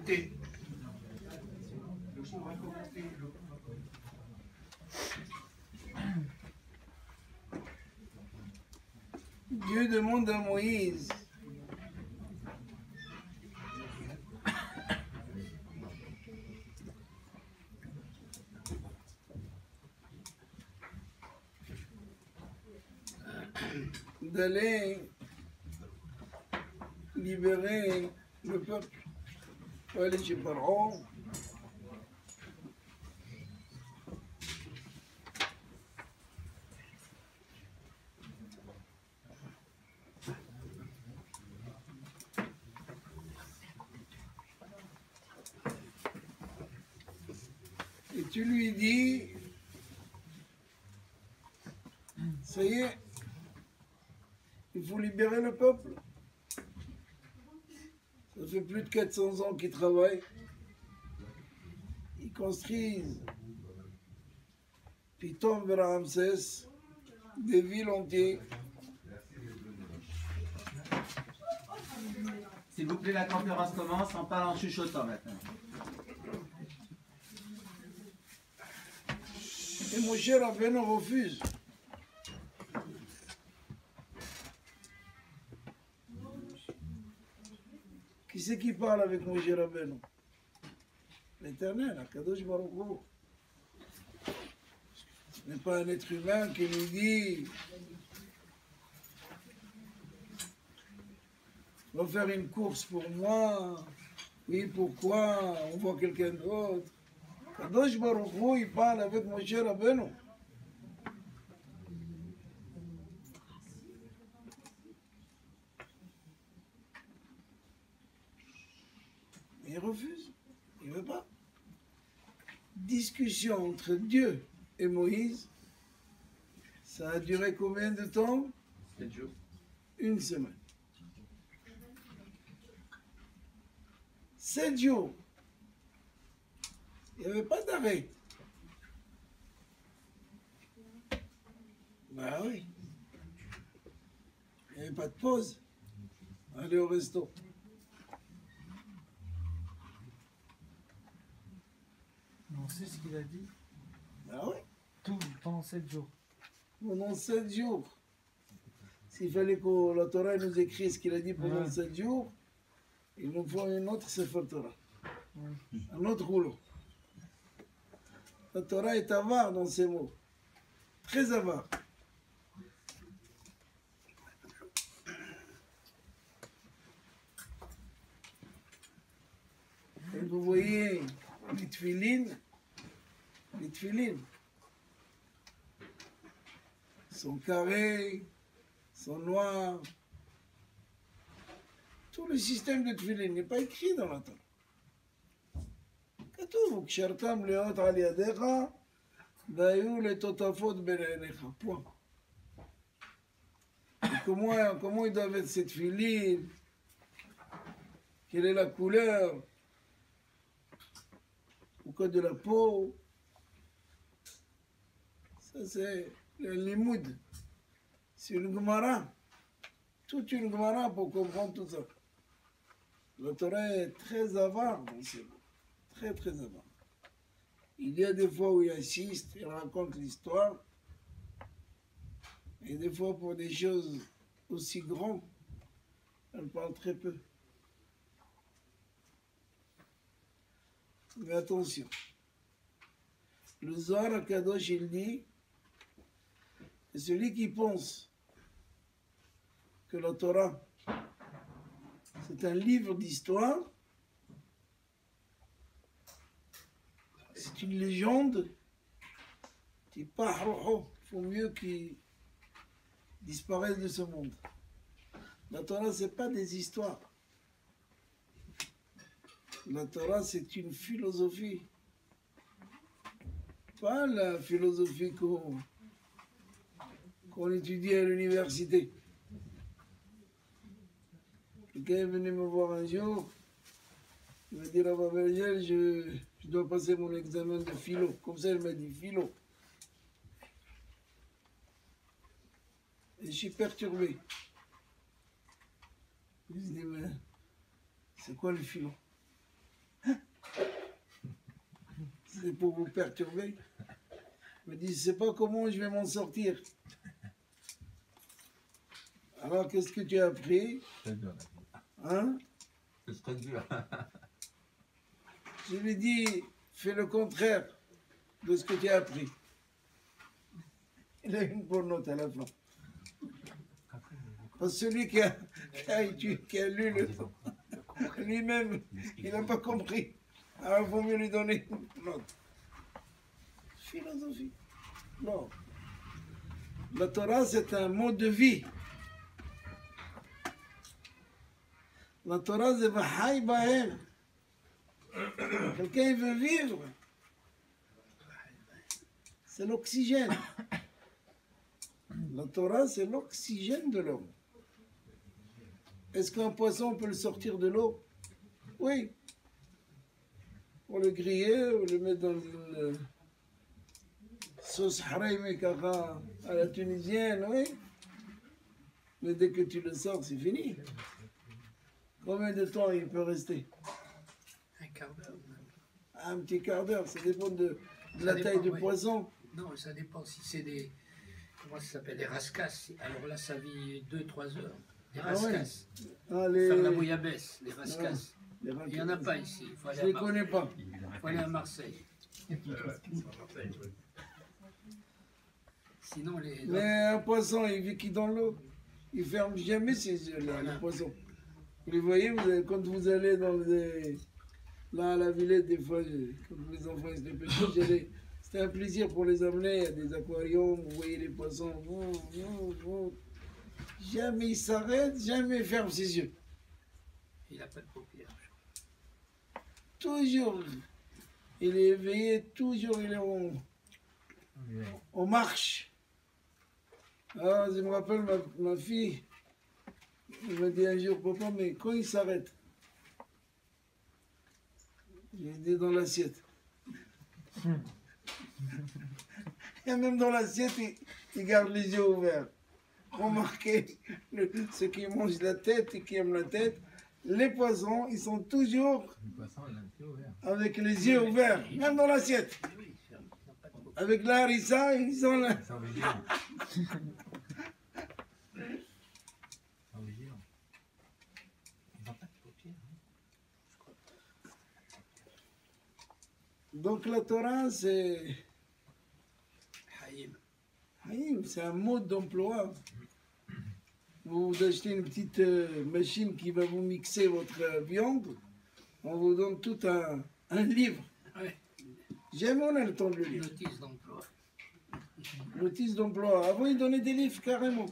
commenter. Dieu demande à Moïse d'aller libérer le peuple. Faut aller chez Pharaon. Et tu lui dis, ça y est, il faut libérer le peuple. Ça fait plus de 400 ans qu'ils travaillent. Ils construisent Python vers Ramsès, des villes entières. S'il vous plaît, la conférence commence, on parle en chuchotant maintenant. Et mon cher Rabbeinu refuse. Qui c'est qui parle avec mon cher Rabbeinu? L'Éternel, Akadosh Baruch Hu. Ce n'est pas un être humain qui nous dit va faire une course pour moi. Oui, pourquoi? On voit quelqu'un d'autre. Kadosh Baruch Hu, il parle avec mon cher Rabbeinu. Il refuse. Il ne veut pas. Discussion entre Dieu et Moïse. Ça a duré combien de temps? 7 jours. Une semaine. 7 jours. Il n'y avait pas d'arrêt. Ben oui. Il n'y avait pas de pause. Aller au resto. On sait ce qu'il a dit. Ben oui. Tout pendant 7 jours. Pendant 7 jours. S'il fallait que la Torah nous écrit ce qu'il a dit pendant 7 jours, il nous faut une autre Sefer Torah. Un autre rouleau. La Torah est avare dans ces mots. Très avare. Et vous voyez les tefilines sont carrés, sont noirs. Tout le système de tefilin n'est pas écrit dans la Torah. כתוב, וקשרתם להיות על ידיך, והיו לטוטפות בין עיניך. Point. Comment ils doivent être cette filine? Quelle est la couleur? Au code de la peau? Ça, c'est le limoud. C'est une Gemara. Toute une Gemara pour comprendre tout ça. La Torah est très avare dans ces mots. Très, très avare. Il y a des fois où il insiste, il raconte l'histoire. Et des fois, pour des choses aussi grandes, elle parle très peu. Mais attention. Le Zohar HaKadosh, il dit que celui qui pense que la Torah, c'est un livre d'histoire, c'est une légende, il faut mieux qu'il disparaisse de ce monde. La Torah, ce n'est pas des histoires. La Torah, c'est une philosophie. Pas la philosophie qu'on étudie à l'université. Quelqu'un est venu me voir un jour, il m'a dit, Rabbi Bergel, je dois passer mon examen de philo. Comme ça, il m'a dit philo. Et je suis perturbé. Je me dis, mais c'est quoi le philo? c'est pour vous perturber. Il me dit, je ne sais pas comment je vais m'en sortir. Alors, qu'est-ce que tu as appris? C'est dur. Hein? C'est très dur. Je lui dis, fais le contraire de ce que tu as appris. Il a une bonne note à la fin. Parce que celui qui a lu lui-même, il n'a pas compris. Alors, il vaut mieux lui donner une note. Philosophie. Non. La Torah, c'est un mode de vie. La Torah, c'est Vahai Bahem. Quelqu'un veut vivre. C'est l'oxygène. La Torah, c'est l'oxygène de l'homme. Est-ce qu'un poisson peut le sortir de l'eau? Oui. On le griller, on le met dans une sauce haraïm kara à la tunisienne, oui. Mais dès que tu le sors, c'est fini. Combien de temps il peut rester? Un quart d'heure. Un petit quart d'heure, ça dépend de Ça la dépend, taille du oui. poisson. Non, ça dépend si c'est des. Comment ça s'appelle? Des rascasses. Alors là, ça vit 2-3 heures. Des Ah ouais. rascasses. Ah, les... Faire la bouillabaisse, les rascasses. les Il n'y en a pas ici. Il faut Je aller, ne les connais pas. faut aller à Marseille. Sinon, les. Mais un poisson, il vit qui dans l'eau? Il ferme jamais ses yeux, là, le poisson. Vous les voyez, quand vous allez dans les... Là, à la Villette, des fois, quand les enfants étaient petits, c'était un plaisir pour les amener. Il y a des aquariums, vous voyez les poissons. Jamais il s'arrête, jamais il ferme ses yeux. Il n'a pas de paupières. Toujours, il est éveillé, toujours il est en marche. Alors, je me rappelle ma fille, elle m'a dit un jour, papa, mais quand il s'arrête, j'ai dit dans l'assiette. Et même dans l'assiette, il garde les yeux ouverts. Remarquez, ceux qui mangent la tête et qui aiment la tête, les poissons, ils sont toujours Le poisson, il a un peu ouvert. avec les yeux ouverts, même dans l'assiette. Oui, il n'a pas de paupières. Avec la harissa, ils sont là. Ils sont vigilants. Ils sont vigilants. Ils n'ont pas de paupières. Donc la Torah, c'est Haïm. Haïm, c'est un mode d'emploi. Vous achetez une petite machine qui va vous mixer votre viande, on vous donne tout un livre. Ouais, Jamais on a le temps de le lire. notice d'emploi. Notice d'emploi. Avant, ils donnaient des livres carrément.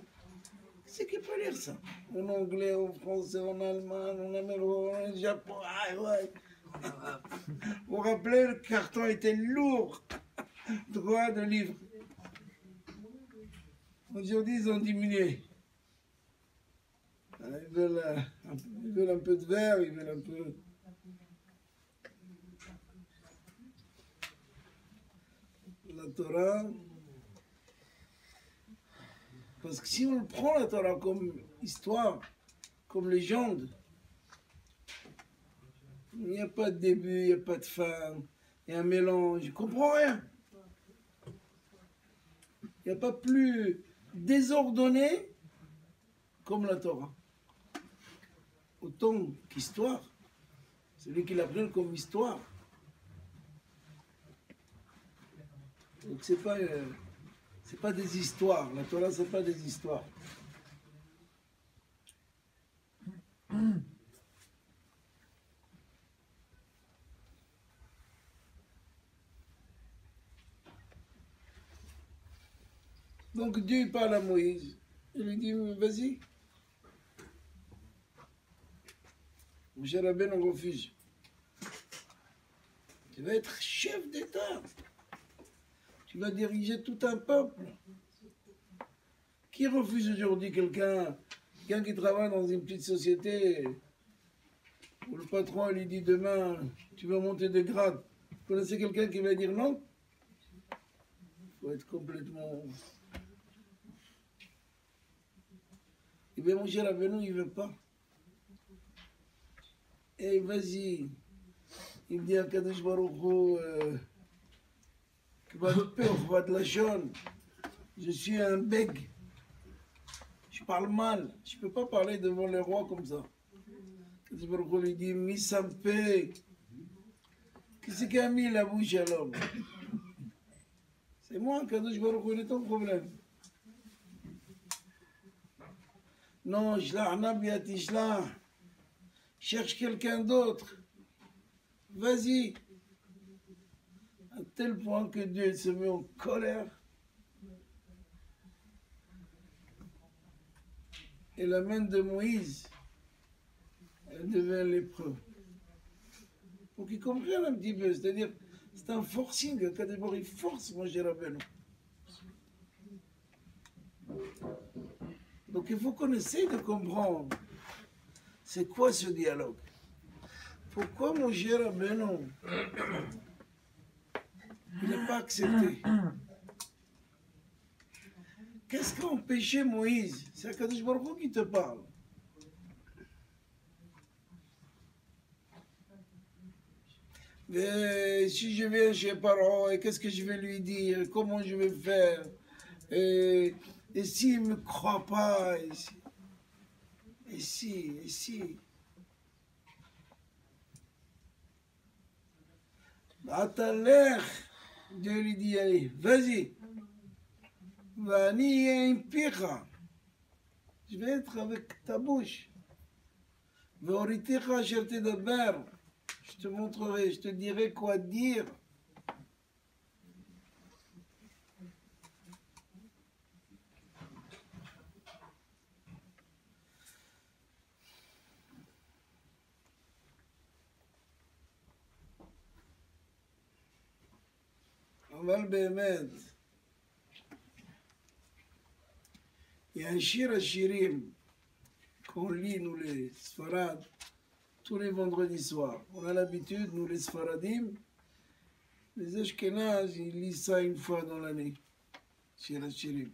C'est qui peut lire ça? En anglais, en français, en allemand, en américain, en japon. Ah, ouais. En arabe. Vous vous rappelez, le carton était lourd. Droit de livres. Aujourd'hui, ils ont diminué. Ils veulent un peu de verre, ils veulent un peu... La Torah... Parce que si on prend la Torah comme histoire, comme légende, il n'y a pas de début, il n'y a pas de fin, il y a un mélange, je ne comprends rien. Il n'y a pas plus désordonné comme la Torah. Autant qu'histoire, celui qui la prend comme histoire. Donc c'est pas des histoires, la Torah c'est pas des histoires. Donc Dieu il parle à Moïse, il lui dit vas-y. Moshe Rabbeinu en refuse. Tu vas être chef d'État. Tu vas diriger tout un peuple. Qui refuse aujourd'hui quelqu'un qui travaille dans une petite société où le patron lui dit demain tu vas monter de grade? Vous connaissez quelqu'un qui va dire non? Il faut être complètement... Eh bien Moshe Rabbeinu il ne veut pas. Et vas-y, il dit à Kadosh Baruch Hu, pas de peur, pas de la jaune. Je suis un bègue. Je parle mal. Je ne peux pas parler devant les rois comme ça. On lui dit, mis ça me paie. Qui c'est qui a mis la bouche à l'homme? C'est moi, Kadosh Baruch Hu, il est ton problème. Non, cherche quelqu'un d'autre. Vas-y. À tel point que Dieu se met en colère. Et la main de Moïse, elle devient lépreux. Pour qu'ils comprennent un petit peu, c'est-à-dire, c'est un forcing, d'abord il force Moshe Rabbeinu. Donc il faut qu'on essaye de comprendre, c'est quoi ce dialogue? Pourquoi Moshe Rabbeinu, il n'a pas accepté? Qu'est-ce qu'a empêché Moïse? C'est Akadosh Baruch Hu qui te parle. Mais si je viens chez Paro, et qu'est-ce que je vais lui dire? Comment je vais faire? Et s'il ne me croit pas? Et si? À ta l'air, Dieu lui dit, allez, vas-y. Je vais être avec ta bouche. Je te montrerai, je te dirai quoi dire. אבל באמת, il y a un shir à Shirim qu'on lit, nous les Sfarad, tous les vendredis soirs. On a l'habitude, nous les Sfaradim, les Ashkenaz, ils lisent ça une fois dans l'année. Shir à Shirim.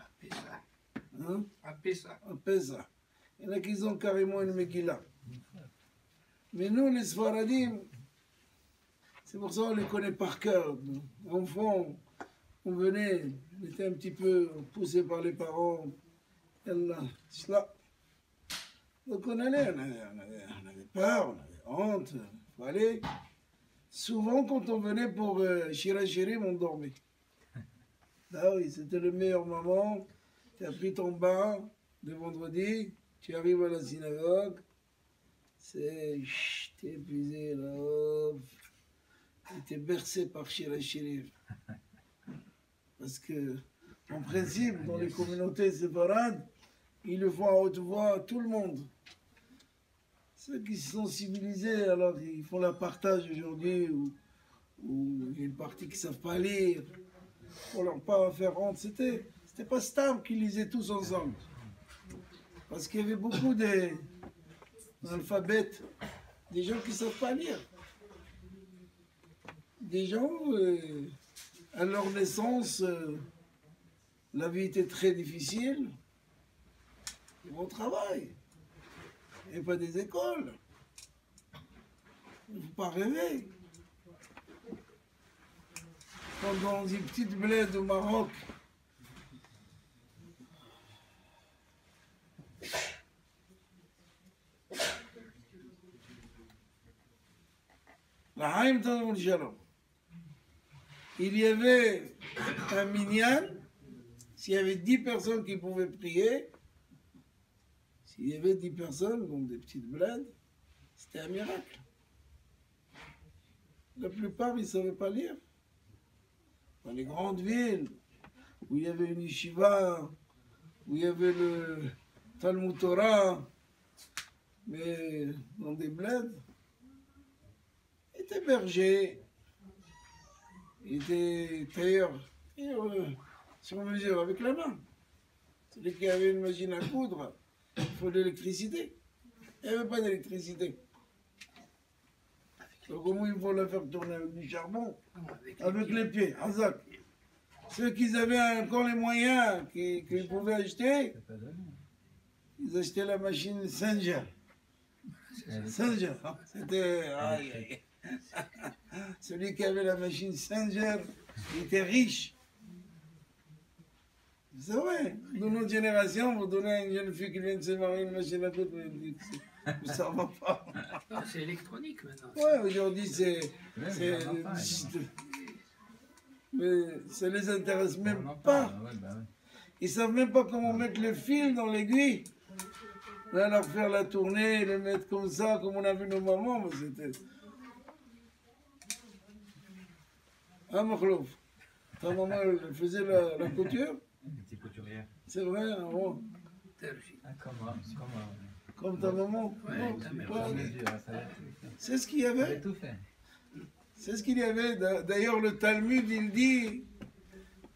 Hein? À Pessah. À Pessah. Il y en a qui ont carrément une Megillah. Mais nous, les Sfaradim, c'est pour ça qu'on les connaît par cœur. Enfant, on venait, on était un petit peu poussés par les parents. Donc on allait, on avait peur, on avait honte, il fallait. Souvent quand on venait pour Shira Shirim, on dormait. Ah oui, c'était le meilleur moment. Tu as pris ton bain de vendredi, tu arrives à la synagogue, t'es épuisé là, tu es bercé par Shira Shirim. Parce que, en principe, dans les communautés séparades, ils le font à haute voix à tout le monde. Ceux qui sont civilisés, alors ils font la partage aujourd'hui, ou il y a une partie qui ne savent pas lire, pour leur pas faire honte. C'était pas Stam qu'ils lisaient tous ensemble. Parce qu'il y avait beaucoup d'alphabètes, des gens qui ne savent pas lire. Des gens, à leur naissance, la vie était très difficile. Ils vont au travail. Il n'y a pas des écoles. Il ne faut pas rêver. Dans une petite bled au Maroc, la Haïm Tadamul Shalom, il y avait un minyan, s'il y avait 10 personnes qui pouvaient prier, s'il y avait 10 personnes, donc des petites bleds, c'était un miracle. La plupart, ils ne savaient pas lire. Dans les grandes villes, où il y avait une yeshiva, où il y avait le Talmud Torah, mais dans des bleds, ils étaient bergers, ils étaient tailleurs, sur mesure, avec la main. Celui qui avait une machine à coudre, il faut de l'électricité. Il n'y avait pas d'électricité. Donc comment il faut la faire tourner avec du charbon? Avec les pieds, Hazak. Ceux qui avaient encore les moyens qu'ils pouvaient acheter, ils achetaient la machine Singer. Singer, c'était... celui qui avait la machine Singer, il était riche. C'est vrai, dans notre génération, vous donnez à une jeune fille qui vient de se marier une machine à coudre, ça ne va pas. Ah, c'est électronique maintenant. Ouais, aujourd'hui, c'est. Ouais, c'est- mais on en parle. Mais ça les intéresse On même en pas. parle, ouais, bah ouais. Ils savent même pas comment mettre le fil dans l'aiguille. Là, leur faire la tournée, le mettre comme ça, comme on a vu nos mamans, mais c'était. Hein, Makhlouf? Ta maman, elle faisait la couture? Une petite couturière. C'est vrai, hein, bon. Ah, comme moi. Comme ta maman. Ouais, Bon, ta c'est mère. pas- J'en ai vu, ouais, ça a tout fait. C'est ce qu'il y Ça a avait. tout fait. C'est ce qu'il y avait. D'ailleurs, le Talmud, il dit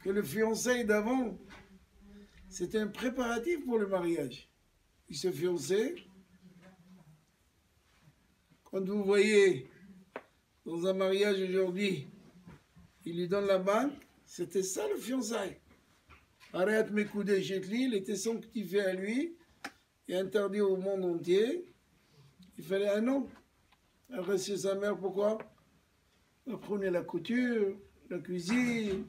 que le fiançailles d'avant, c'était un préparatif pour le mariage. Ils se fiançaient. Quand vous voyez dans un mariage aujourd'hui, il lui donne la bague, c'était ça le fiançailles. Arrête mes coups d'échetli, il était sanctifié à lui et interdit au monde entier. Il fallait un an. Elle reste chez sa mère, pourquoi? Apprenez la couture, la cuisine,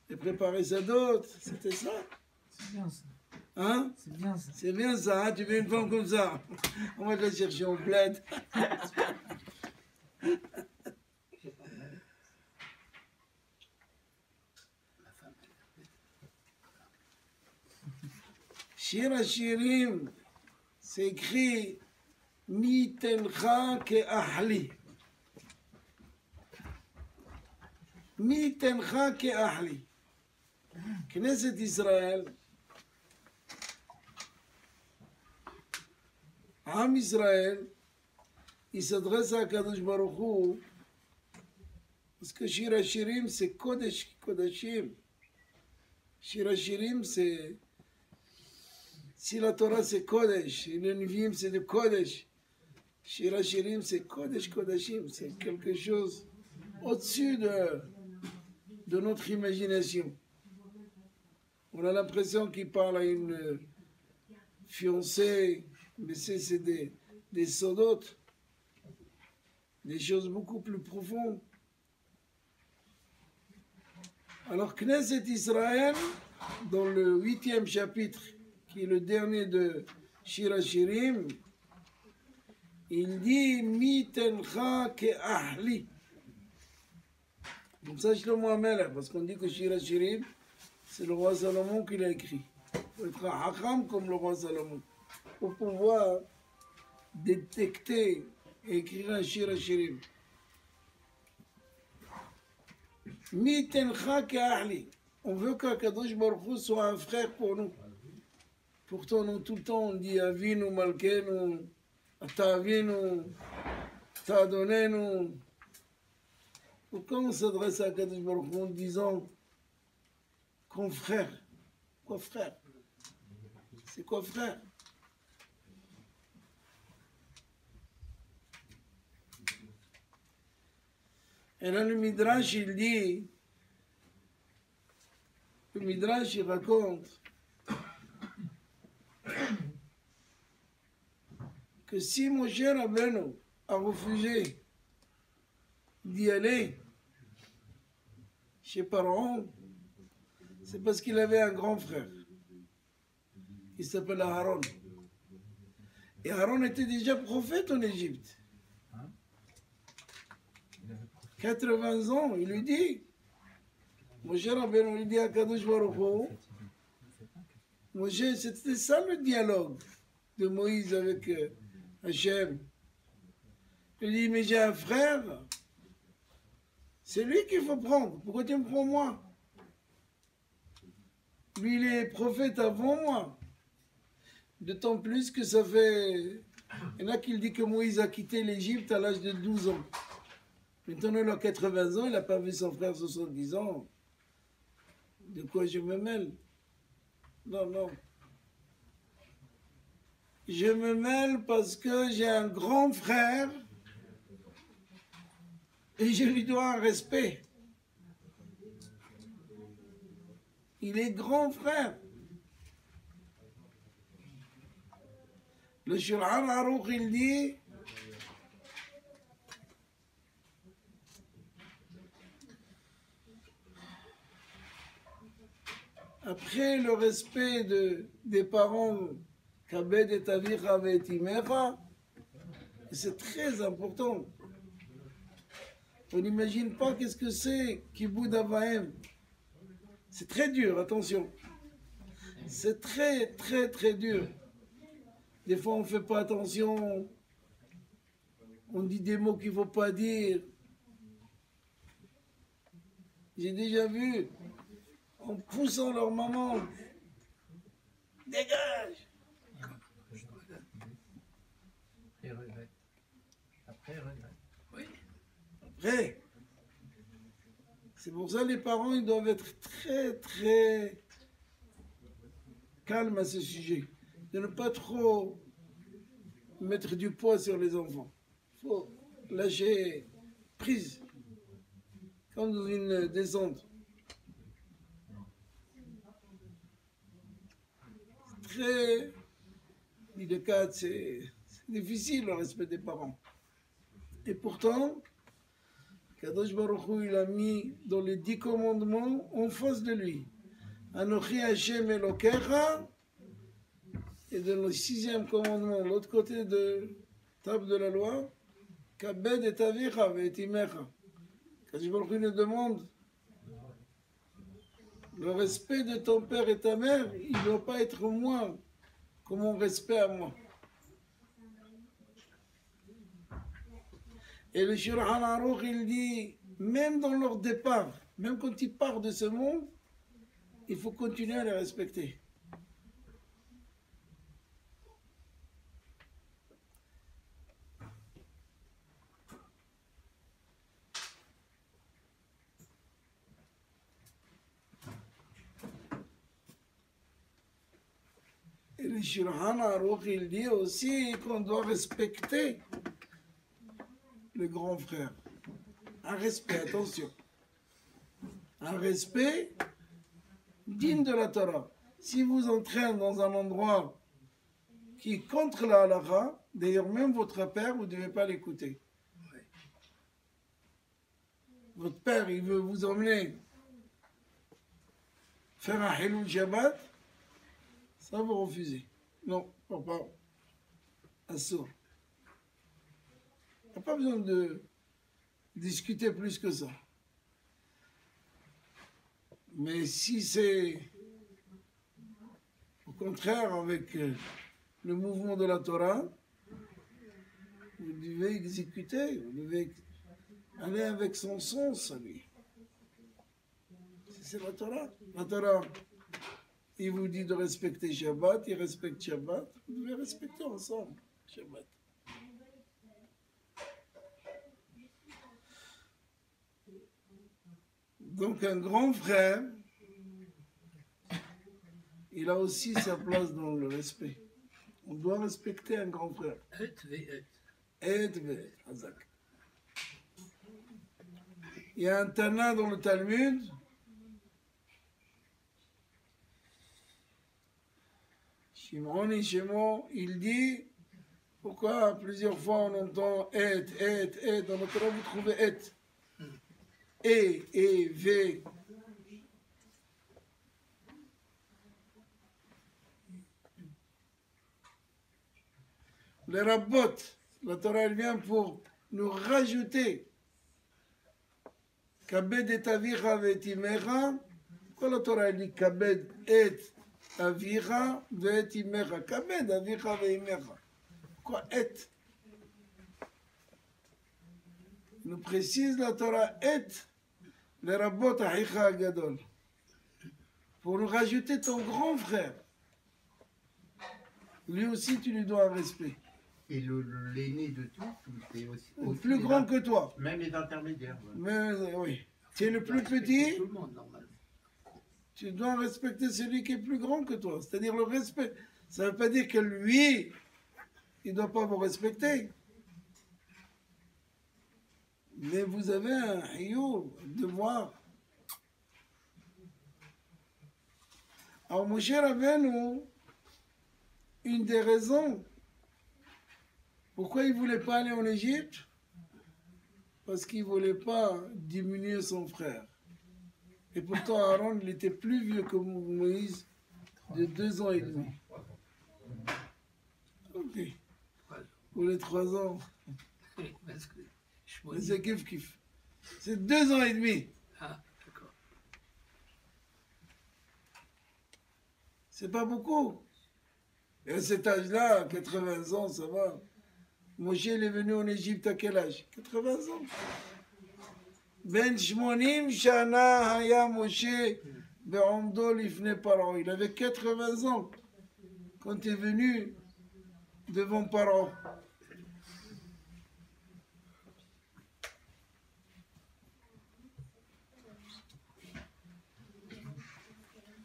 et préparer sa dot. C'était ça. C'est bien ça. Hein? C'est bien ça. C'est bien ça, hein? Tu veux une femme comme ça. On va te la chercher en bled. Shir Hashirim, c'est écrit Mi tencha ke ahli. Mi tencha ke ahli. Knesset Israël, Am Israël, il s'adresse à Kadosh Baruch Hu, parce que Shir Hashirim, c'est Kodesh Kodashim. Shir Hashirim, c'est... Si la Torah, c'est Kodesh, et le Nevi'im, c'est de Kodesh. Shir Hashirim, c'est Kodesh Kodashim, c'est quelque chose au-dessus de notre imagination. On a l'impression qu'il parle à une fiancée, mais c'est des sodotes, des choses beaucoup plus profondes. Alors Knesset Israël, dans le 8e chapitre, qui est le dernier de Shir Hashirim, il dit Mi tencha ke ahli. Comme ça, Shlomo HaMelech, parce qu'on dit que Shir Hashirim, c'est le roi Salomon qui l'a écrit. Il faut être un hacham comme le roi Salomon pour pouvoir détecter et écrire un Shir Hashirim. Mi tencha ke ahli. On veut qu'Akadosh Baruch Hu soit un frère pour nous. Pourtant, nous, tout le temps, on dit Avinu Malkenu, Ata Avinu, Ata Adonenu. Pourquoi on s'adresse à Akadosh Baruch Hu en disant confrère? Quoi frère? C'est quoi frère? Et là, le Midrash, il dit, le Midrash, il raconte que si Moshe Rabbeinu a refusé d'y aller chez Pharaon, c'est parce qu'il avait un grand frère. Il s'appelle Aaron. Et Aaron était déjà prophète en Égypte. 80 ans, il lui dit, Moshe Rabbeinu lui dit à Kadosh Baruch Hu, Moshe, c'était ça le dialogue de Moïse avec Hachem. Il dit, mais j'ai un frère, c'est lui qu'il faut prendre, pourquoi tu me prends moi? Lui, il est prophète avant moi. D'autant plus que ça fait... Il y en a qui dit que Moïse a quitté l'Égypte à l'âge de 12 ans. Maintenant, il a 80 ans, il n'a pas vu son frère 70 ans. De quoi je me mêle? Non, non. Je me mêle parce que j'ai un grand frère et je lui dois un respect. Il est grand frère. Le Shulchan Aruch, il dit Après le respect des parents, Kabed et Avicha et Imecha, c'est très important. On n'imagine pas qu'est-ce que c'est Kibboud Avahem. C'est très dur, attention. C'est très, très, très dur. Des fois, on ne fait pas attention. On dit des mots qu'il ne faut pas dire. J'ai déjà vu, en poussant leur maman, dégage! Et regrette. Après, regrette. Oui. Après, c'est pour ça que les parents, ils doivent être très, très calmes à ce sujet. De ne pas trop mettre du poids sur les enfants. Il faut lâcher prise, comme dans une descente. C'est très délicat, c'est difficile le respect des parents. Et pourtant, Kadosh Baruch Hu, il a mis dans les 10 commandements en face de lui. Anochi Hashem Elokecha. Et dans le 6e commandement, l'autre côté de table de la loi, Kabed et Avicha et Imecha. Kadosh Baruch Hu nous demande le respect de ton père et ta mère, il ne doit pas être moins que mon respect à moi. Et le Shulchan Aruch, il dit, même dans leur départ, même quand ils partent de ce monde, il faut continuer à les respecter. Et le Shulchan Aruch, il dit aussi qu'on doit respecter le grand frère. Un respect, attention. Un respect digne de la Torah. Si vous entrez dans un endroit qui est contre la halakha, d'ailleurs même votre père, vous ne devez pas l'écouter. Votre père, il veut vous emmener faire un Hilul Shabbat, ça vous refusez. Non, papa, assourd. Il n'y a pas besoin de discuter plus que ça. Mais si c'est au contraire avec le mouvement de la Torah, vous devez exécuter, vous devez aller avec son sens à lui. C'est la Torah. La Torah, il vous dit de respecter Shabbat, il respecte Shabbat, vous devez respecter ensemble Shabbat. Donc un grand frère, il a aussi sa place dans le respect. On doit respecter un grand frère. Hazak. Il y a un Tana dans le Talmud. Shimon et Shimon, il dit, pourquoi plusieurs fois on entend et, dans le Torah vous trouvez et, v. Les rabbot, la Torah elle vient pour nous rajouter Kabed et Avicha et Imecha. Pourquoi la Torah elle dit Kabed et Avicha et Imecha? Kabed, Avicha et Imecha. Pourquoi et? Nous précise la Torah et les rabbot Ahicha Agadol. Pour nous rajouter ton grand frère. Lui aussi tu lui dois un respect. Et l'aîné de tous, c'est aussi Plus grand que toi. Même les intermédiaires. Ouais. Mais oui. Tu es le plus petit, Tout le monde, normalement. tu dois respecter celui qui est plus grand que toi. C'est-à-dire le respect. Ça ne veut pas dire que lui, il ne doit pas vous respecter. Mais vous avez un devoir. Alors Moshe Rabbeinu, une des raisons pourquoi il ne voulait pas aller en Égypte, parce qu'il ne voulait pas diminuer son frère. Et pourtant, Aaron, il était plus vieux que Moïse de 2 ans et demi. Ok. Pour les 3 ans. Parce que je Mais me dis, c'est kiff. C'est 2 ans et demi. ah, d'accord. C'est pas beaucoup. Et à cet âge-là, 80 ans, ça va. Moshe, il est venu en Égypte à quel âge? 80 ans. Ben Shmonim Shana Haya Moshe Be'omdo Lifne Paro. Il avait 80 ans quand il est venu devant Paro.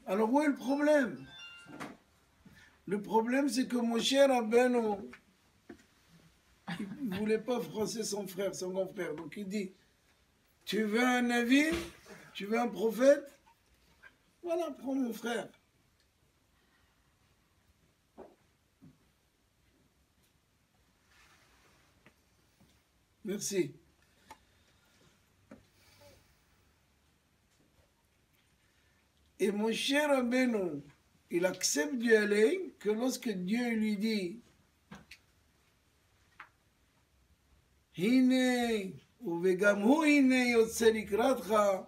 Alors où est le problème? Le problème, c'est que Moshe Rabbeinu, il ne voulait pas froisser son frère, son grand frère. Donc il dit, tu veux un avis? Tu veux un prophète? Voilà, prends mon frère. Merci. Et Moshe Rabbeinu, il accepte d'y aller que lorsque Dieu lui dit Hine, uvegam hu hine yotze likratcha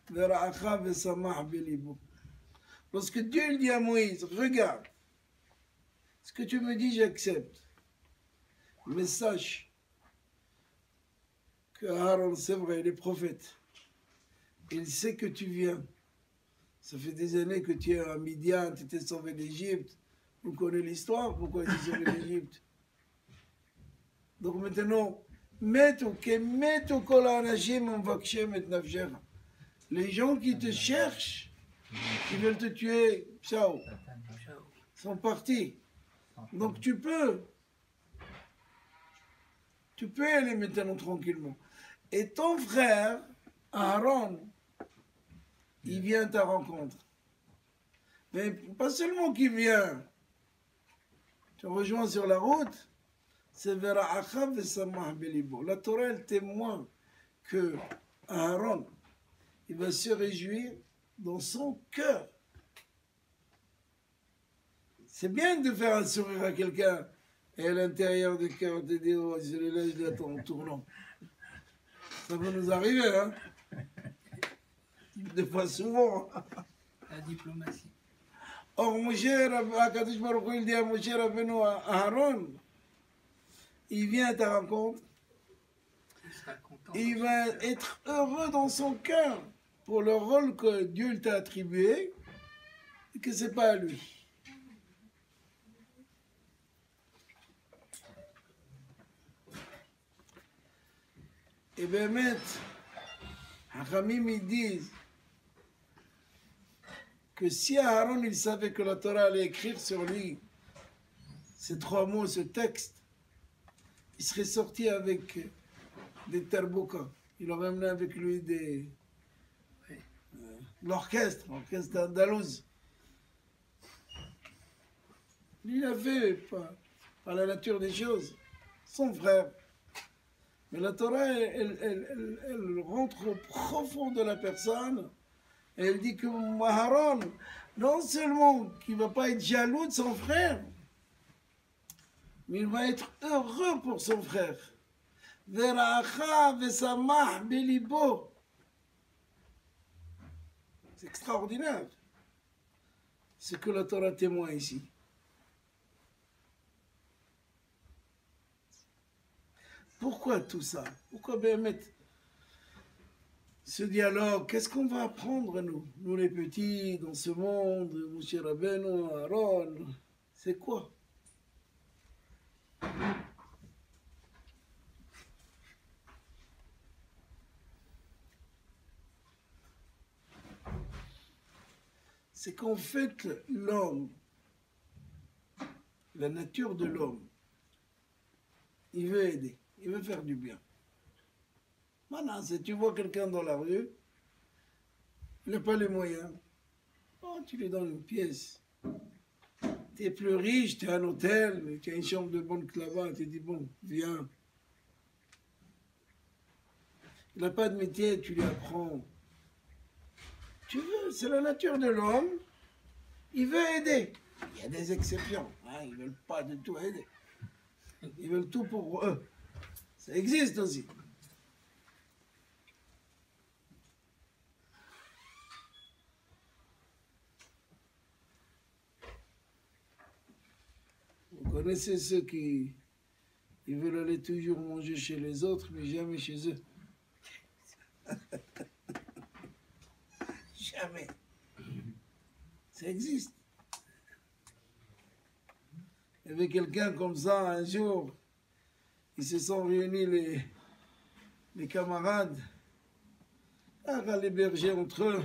vera'acha vesamach belibo. Lorsque Dieu lui dit à Moïse, regarde, ce que tu me dis, j'accepte. Mais sache que Aaron, c'est vrai, il est prophète. Il sait que tu viens. Ça fait des années que tu es à Midian, tu t'es sauvé d'Égypte. Vous connaissez l'histoire, pourquoi il s'est sauvé d'Égypte. Donc maintenant, les gens qui te cherchent, qui veulent te tuer, ciao, sont partis. Donc tu peux aller maintenant tranquillement. Et ton frère, Aaron, il vient à ta rencontre. Mais pas seulement qu'il vient, tu rejoins sur la route, c'est vers Achav et Samah Belibo. La Torah, elle témoigne que Aaron, il va se réjouir dans son cœur. C'est bien de faire un sourire à quelqu'un et à l'intérieur du cœur de dire, oh, je le lèche là en tournant. Ça va nous arriver, hein? Des fois souvent. La diplomatie. Or, Moshe, Akadosh Baruch Hu, il dit à Moshe Rabbeinu, à Aaron, il vient à ta rencontre, Il sera content. il va être heureux dans son cœur pour le rôle que Dieu t'a attribué et que c'est pas à lui. Et bien, Hachamim, ils disent que si Aaron, il savait que la Torah allait écrire sur lui ces 3 mots, ce texte, il serait sorti avec des terboukas. Il aurait amené avec lui l'orchestre andalouse. Il a fait par la nature des choses, son frère. Mais la Torah, elle rentre au profond de la personne et elle dit que Aaron, non seulement qu'il ne va pas être jaloux de son frère, mais il va être heureux pour son frère. C'est extraordinaire. Ce que la Torah témoigne ici. Pourquoi tout ça? Pourquoi Béhémet? Ce dialogue, qu'est-ce qu'on va apprendre, nous les petits, dans ce monde, Moshe Rabbeinu, Aaron? C'est quoi? C'est qu'en fait, l'homme, la nature de l'homme, il veut aider, il veut faire du bien. Maintenant, si tu vois quelqu'un dans la rue, il n'a pas les moyens, oh, tu lui donnes une pièce. Tu es plus riche, tu as un hôtel, tu as une chambre de bonne là-bas, tu dis, bon, viens. Il n'a pas de métier, tu lui apprends. Tu veux, c'est la nature de l'homme. Il veut aider. Il y a des exceptions. Hein, ils ne veulent pas du tout aider. Ils veulent tout pour eux. Ça existe aussi. Vous connaissez ceux qui ils veulent aller toujours manger chez les autres, mais jamais chez eux. Jamais. Ça existe. Il y avait quelqu'un comme ça un jour, ils se sont réunis les camarades à les bergers entre eux.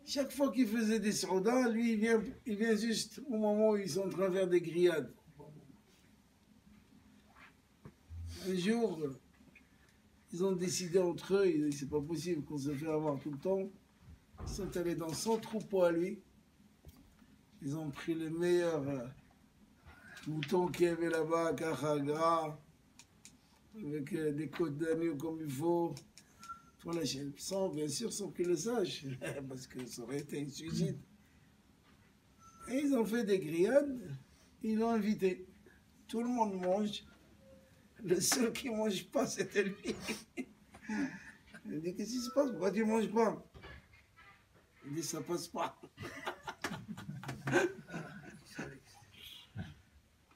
Chaque fois qu'il faisait des soldats, lui il vient juste au moment où ils sont en train de faire des grillades. Un jour, ils ont décidé entre eux, c'est pas possible qu'on se fait avoir tout le temps. Ils sont allés dans son troupeau à lui. Ils ont pris les meilleurs moutons qu'il y avait là-bas, gras, avec des côtes d'agneau comme il faut. Pour la chaîne, bien sûr, sans qu'ils le sachent, parce que ça aurait été un suicide. Et ils ont fait des grillades, ils l'ont invité. Tout le monde mange. Le seul qui ne mange pas, c'était lui. Il dit, qu'est-ce qui se passe? Pourquoi tu ne manges pas? Il dit, ça passe pas.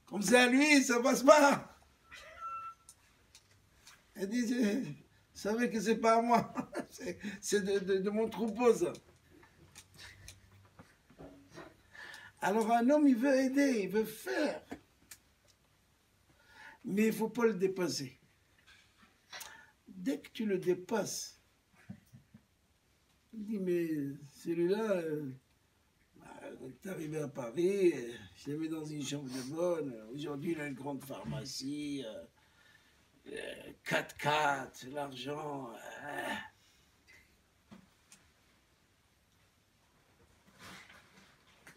Comme c'est à lui, ça passe pas. Il dit, je savais que c'est pas à moi. C'est de mon troupeau, ça. Alors un homme, il veut aider, il veut faire. Mais il ne faut pas le dépasser. Dès que tu le dépasses, il dit, mais celui-là, est arrivé à Paris, je l'avais dans une chambre de bonne, aujourd'hui il a une grande pharmacie, 4x4, l'argent.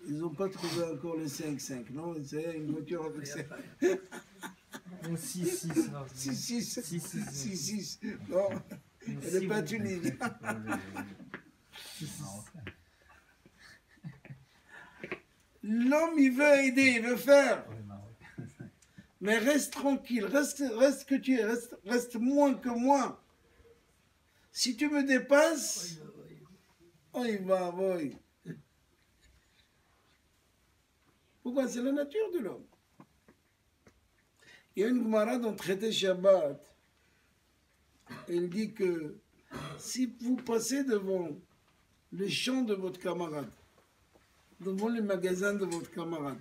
Ils n'ont pas trouvé encore le 5-5, non? C'est une voiture avec 5. 6-6. 6-6. Non, elle n'est pas tunisienne. L'homme, il veut aider, il veut faire. Mais reste tranquille, reste que tu es, reste moins que moi. Si tu me dépasses, oh, il va, oui. Pourquoi? C'est la nature de l'homme. Il y a une Gemara dans le traité Shabbat. Elle dit que si vous passez devant les champs de votre camarade, devant les magasins de votre camarade,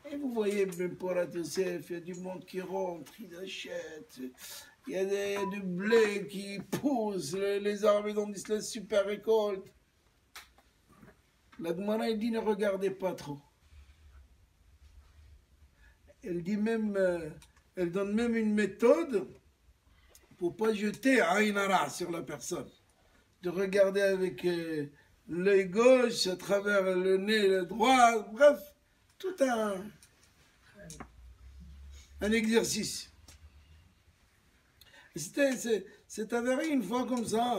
et vous voyez, même pour la Yosef, il y a du monde qui rentre, il achète, il y a du blé qui pousse, les arbres ont dit la super récolte. La Gemara, elle dit ne regardez pas trop. Elle dit même, elle donne même une méthode pour pas jeter Aïnara sur la personne. De regarder avec l'œil gauche, à travers le nez, le droit, bref, tout un exercice. C'est avéré une fois comme ça,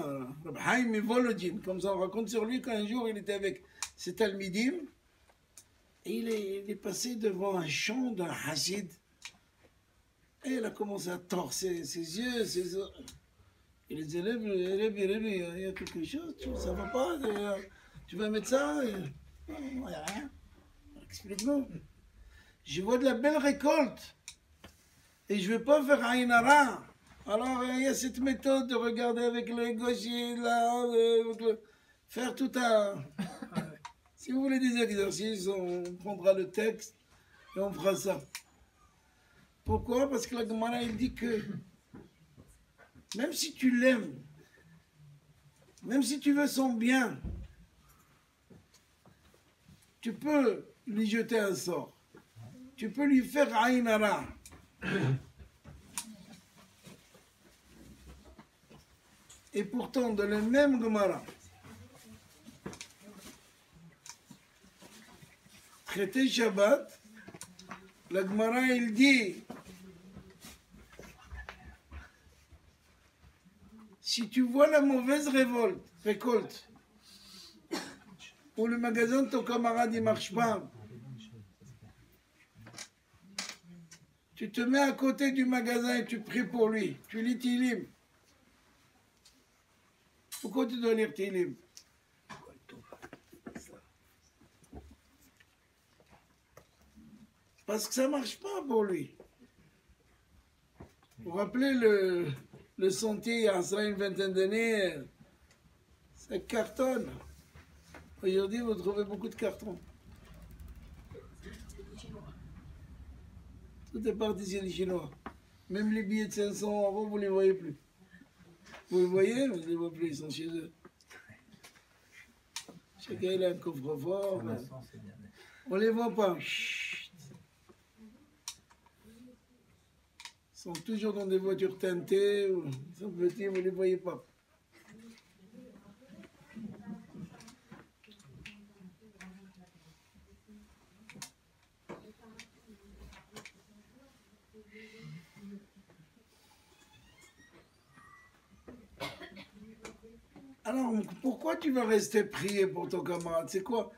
Reb Haïm Volodine, comme ça on raconte sur lui qu'un jour il était avec ses Talmidim, et il est passé devant un champ d'un Hassid. Et il a commencé à torser ses yeux, ses oreilles. Et les élèves, il y a quelque chose, ça va pas, tu vas mettre ça? Non, il n'y a rien. Explique-nous. Je vois de la belle récolte. Et je ne vais pas faire Aïnara. Alors il y a cette méthode de regarder avec l'œil gauche, là, faire tout un... Si vous voulez des exercices, on prendra le texte et on fera ça. Pourquoi? Parce que la Gemara, il dit que même si tu l'aimes, même si tu veux son bien, tu peux lui jeter un sort. Tu peux lui faire Aïnara. Et pourtant, dans le même Gemara, traité Shabbat, la Gemara, il dit Si tu vois la mauvaise récolte, ou le magasin de ton camarade ne marche pas, tu te mets à côté du magasin et tu pries pour lui. Tu lis Tilim. Pourquoi tu dois lire Tilim? Parce que ça ne marche pas pour lui. Vous vous rappelez le sentier il y a une vingtaine d'années, ça cartonne. Aujourd'hui, vous trouvez beaucoup de cartons. Tout est parti chez les Chinois. Même les billets de 500 €, vous ne les voyez plus. Vous les voyez, vous ne les voyez plus, ils sont chez eux. Chacun il a un coffre-fort. On ne les voit pas. Chut. Ils sont toujours dans des voitures teintées. Ils sont petits, vous ne les voyez pas. Alors, pourquoi tu vas rester prier pour ton camarade? C'est quoi?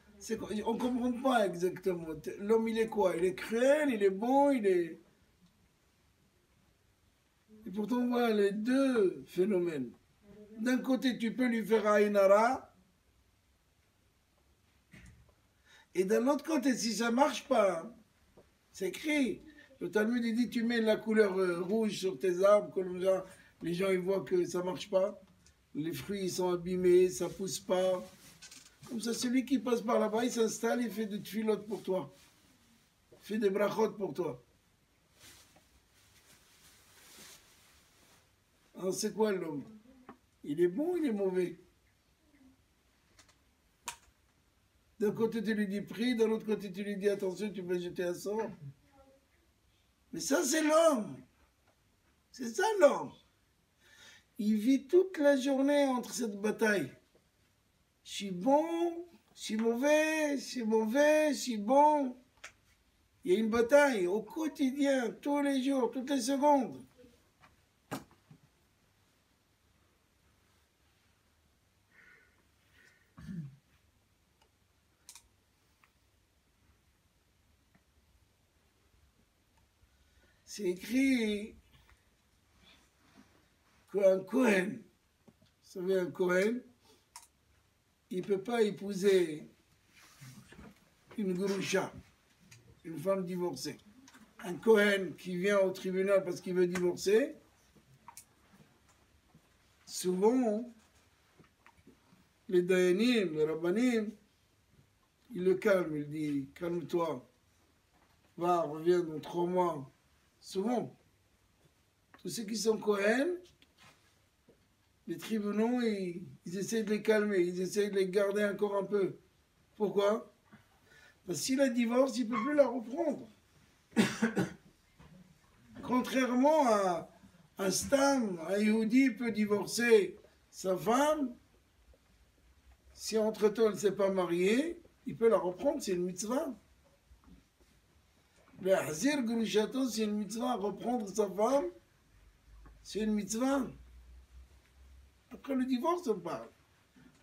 On ne comprend pas exactement. L'homme, il est quoi? Il est cruel, il est bon, il est... Et pourtant, on voit les deux phénomènes. D'un côté, tu peux lui faire Aïnara. Et d'un autre côté, si ça ne marche pas, c'est écrit. Le Talmud, il dit, tu mets la couleur rouge sur tes arbres, comme ça, les gens ils voient que ça ne marche pas. Les fruits ils sont abîmés, ça ne pousse pas. Comme ça, celui qui passe par là-bas, il s'installe, il fait des tfilotes pour toi. Il fait des brachot pour toi. Alors c'est quoi l'homme? Il est bon ou il est mauvais? D'un côté tu lui dis prie, de l'autre côté tu lui dis attention, tu vas jeter un sort. Mais ça c'est l'homme. C'est ça l'homme. Il vit toute la journée entre cette bataille. Je suis bon, je suis mauvais, je suis mauvais, je suis bon. Il y a une bataille au quotidien, tous les jours, toutes les secondes. C'est écrit qu'un Kohen, vous savez, un Kohen, il ne peut pas épouser une Groucha, une femme divorcée. Un Kohen qui vient au tribunal parce qu'il veut divorcer, souvent, les Dayanim, les Rabbanim, ils le calment, ils disent calme-toi, va, reviens dans 3 mois. Souvent, tous ceux qui sont Kohen, les tribunaux, ils essayent de les calmer, ils essayent de les garder encore un peu. Pourquoi? Parce que s'il a divorce, il ne peut plus la reprendre. Contrairement à un Stam, un Yehudi peut divorcer sa femme, si entre-temps elle ne s'est pas mariée, il peut la reprendre, c'est une mitzvah. Le Hazir Gurushato, c'est une mitzvah, reprendre sa femme, c'est une mitzvah. Après le divorce, on parle.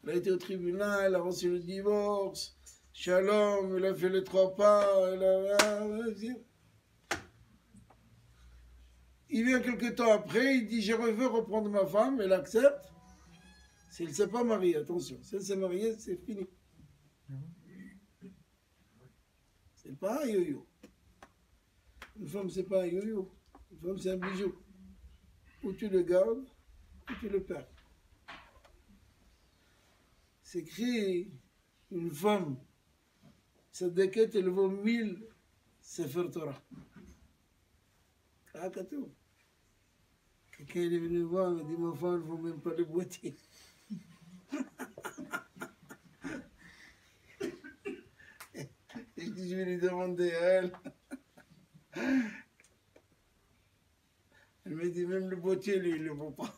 Elle a été au tribunal, elle a reçu le divorce, shalom, elle a fait les 3 pas, il vient quelque temps après, il dit je veux reprendre ma femme, elle accepte. S'il ne s'est pas marié, attention, si elle s'est mariée, c'est fini. C'est pas un yo-yo. Une femme, c'est pas un yo-yo. Une femme, c'est un bijou. Ou tu le gardes, ou tu le perds. C'est écrit, une femme, sa déquête, elle vaut 1000 Sefer Torah. Ah, Katou. Quelqu'un est venu voir, il m'a dit, ma femme, elle ne vaut même pas le boîtier. Et je vais lui demander à elle. Elle m'a dit, même le boîtier, lui, il ne le vaut pas.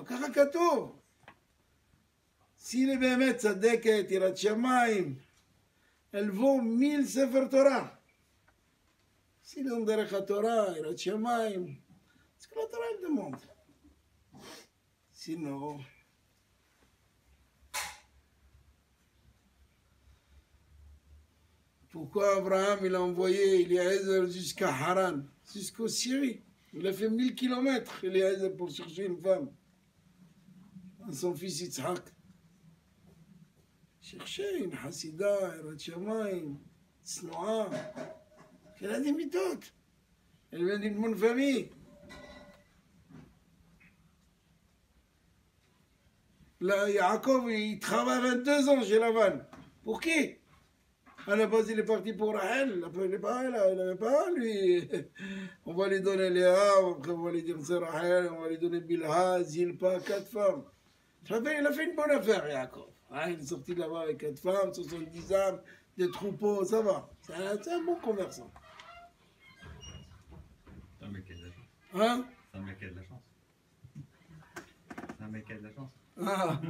ככה כתוב. Si les Bémet, Sadeket, Irat Shamaim, elles vaut 1000 Sefer Torah. S'il est dans Derech HaTorah, Yirat Shamayim, c'est ce que la Torah elle demande. Sinon, pourquoi Abraham il a envoyé Eliezer jusqu'à Haran, jusqu'au Syrie? Il a fait 1000 kilomètres, Eliezer, pour chercher une femme. À son fils Yitzhak. Chercher une Hassida, Yirat Shamayim, Tsnoa. Elle a des mitotes. Elle vient d'une bonne famille. Là, Yaakov, il travaille 22 ans chez Lavan. Pour qui? À la base, il est parti pour Rahel. Il n'avait pas, lui. On va lui donner Léa, après on va lui dire c'est Rahel, on va lui donner Bilha, Zilpa, 4 femmes. Il a fait une bonne affaire, Yaakov. Hein, il est sorti de là-bas avec 4 femmes, 70 âmes, des troupeaux, ça va. C'est un bon commerçant. C'est un mec qui a de la chance. Hein? C'est un mec qui a de la chance. C'est un mec qui a de la chance. Ah.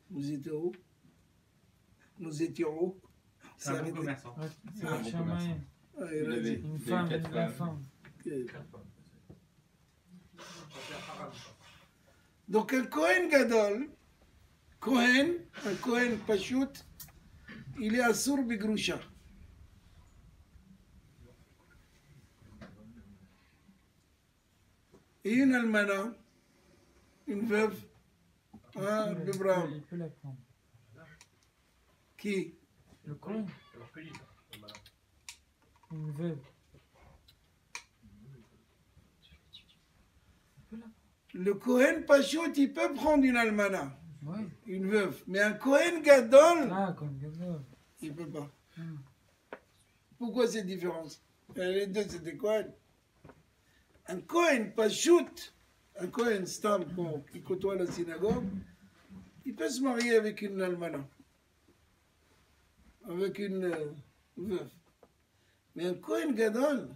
Nous étions où? Nous étions où? C'est un bon commerçant. Ouais, c'est Ah, le bon Shamayim. Ah, il a dit. Une femme, une vraie femme. Donc un Kohen Gadol, un Kohen Pashut, il est Assour Bigrusha. Et une almana, une veuve, hein, Abraham, Il peut la prendre. qui? Le Cohen. Une veuve. Le Kohen Pashut, il peut prendre une almana, Ouais. une veuve, mais un Kohen Gadol, Ah, comme Gadol. il ne peut pas. Hmm. Pourquoi cette différence? Les deux, c'était Kohen. Un Kohen Pashut, un Kohen Stam qui côtoie la synagogue, il peut se marier avec une almana, avec une veuve. Mais un Kohen Gadol,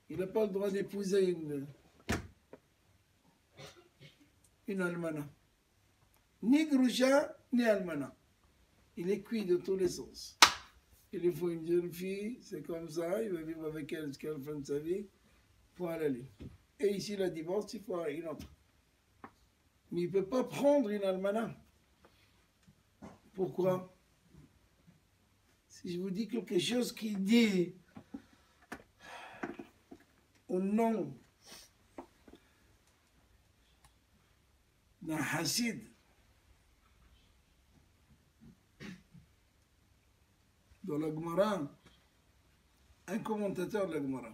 il n'a pas le droit d'épouser une almana. Ni Grusha, ni almana. Il est cuit de tous les sens. Il lui faut une jeune fille, c'est comme ça, il va vivre avec elle jusqu'à la fin de sa vie, pour aller. Et ici, la divorce, il faut une autre. Mais il ne peut pas prendre une almana. Pourquoi? Si je vous dis quelque chose qui dit au nom d'un Hassid, dans la Gemara, un commentateur de la Gemara,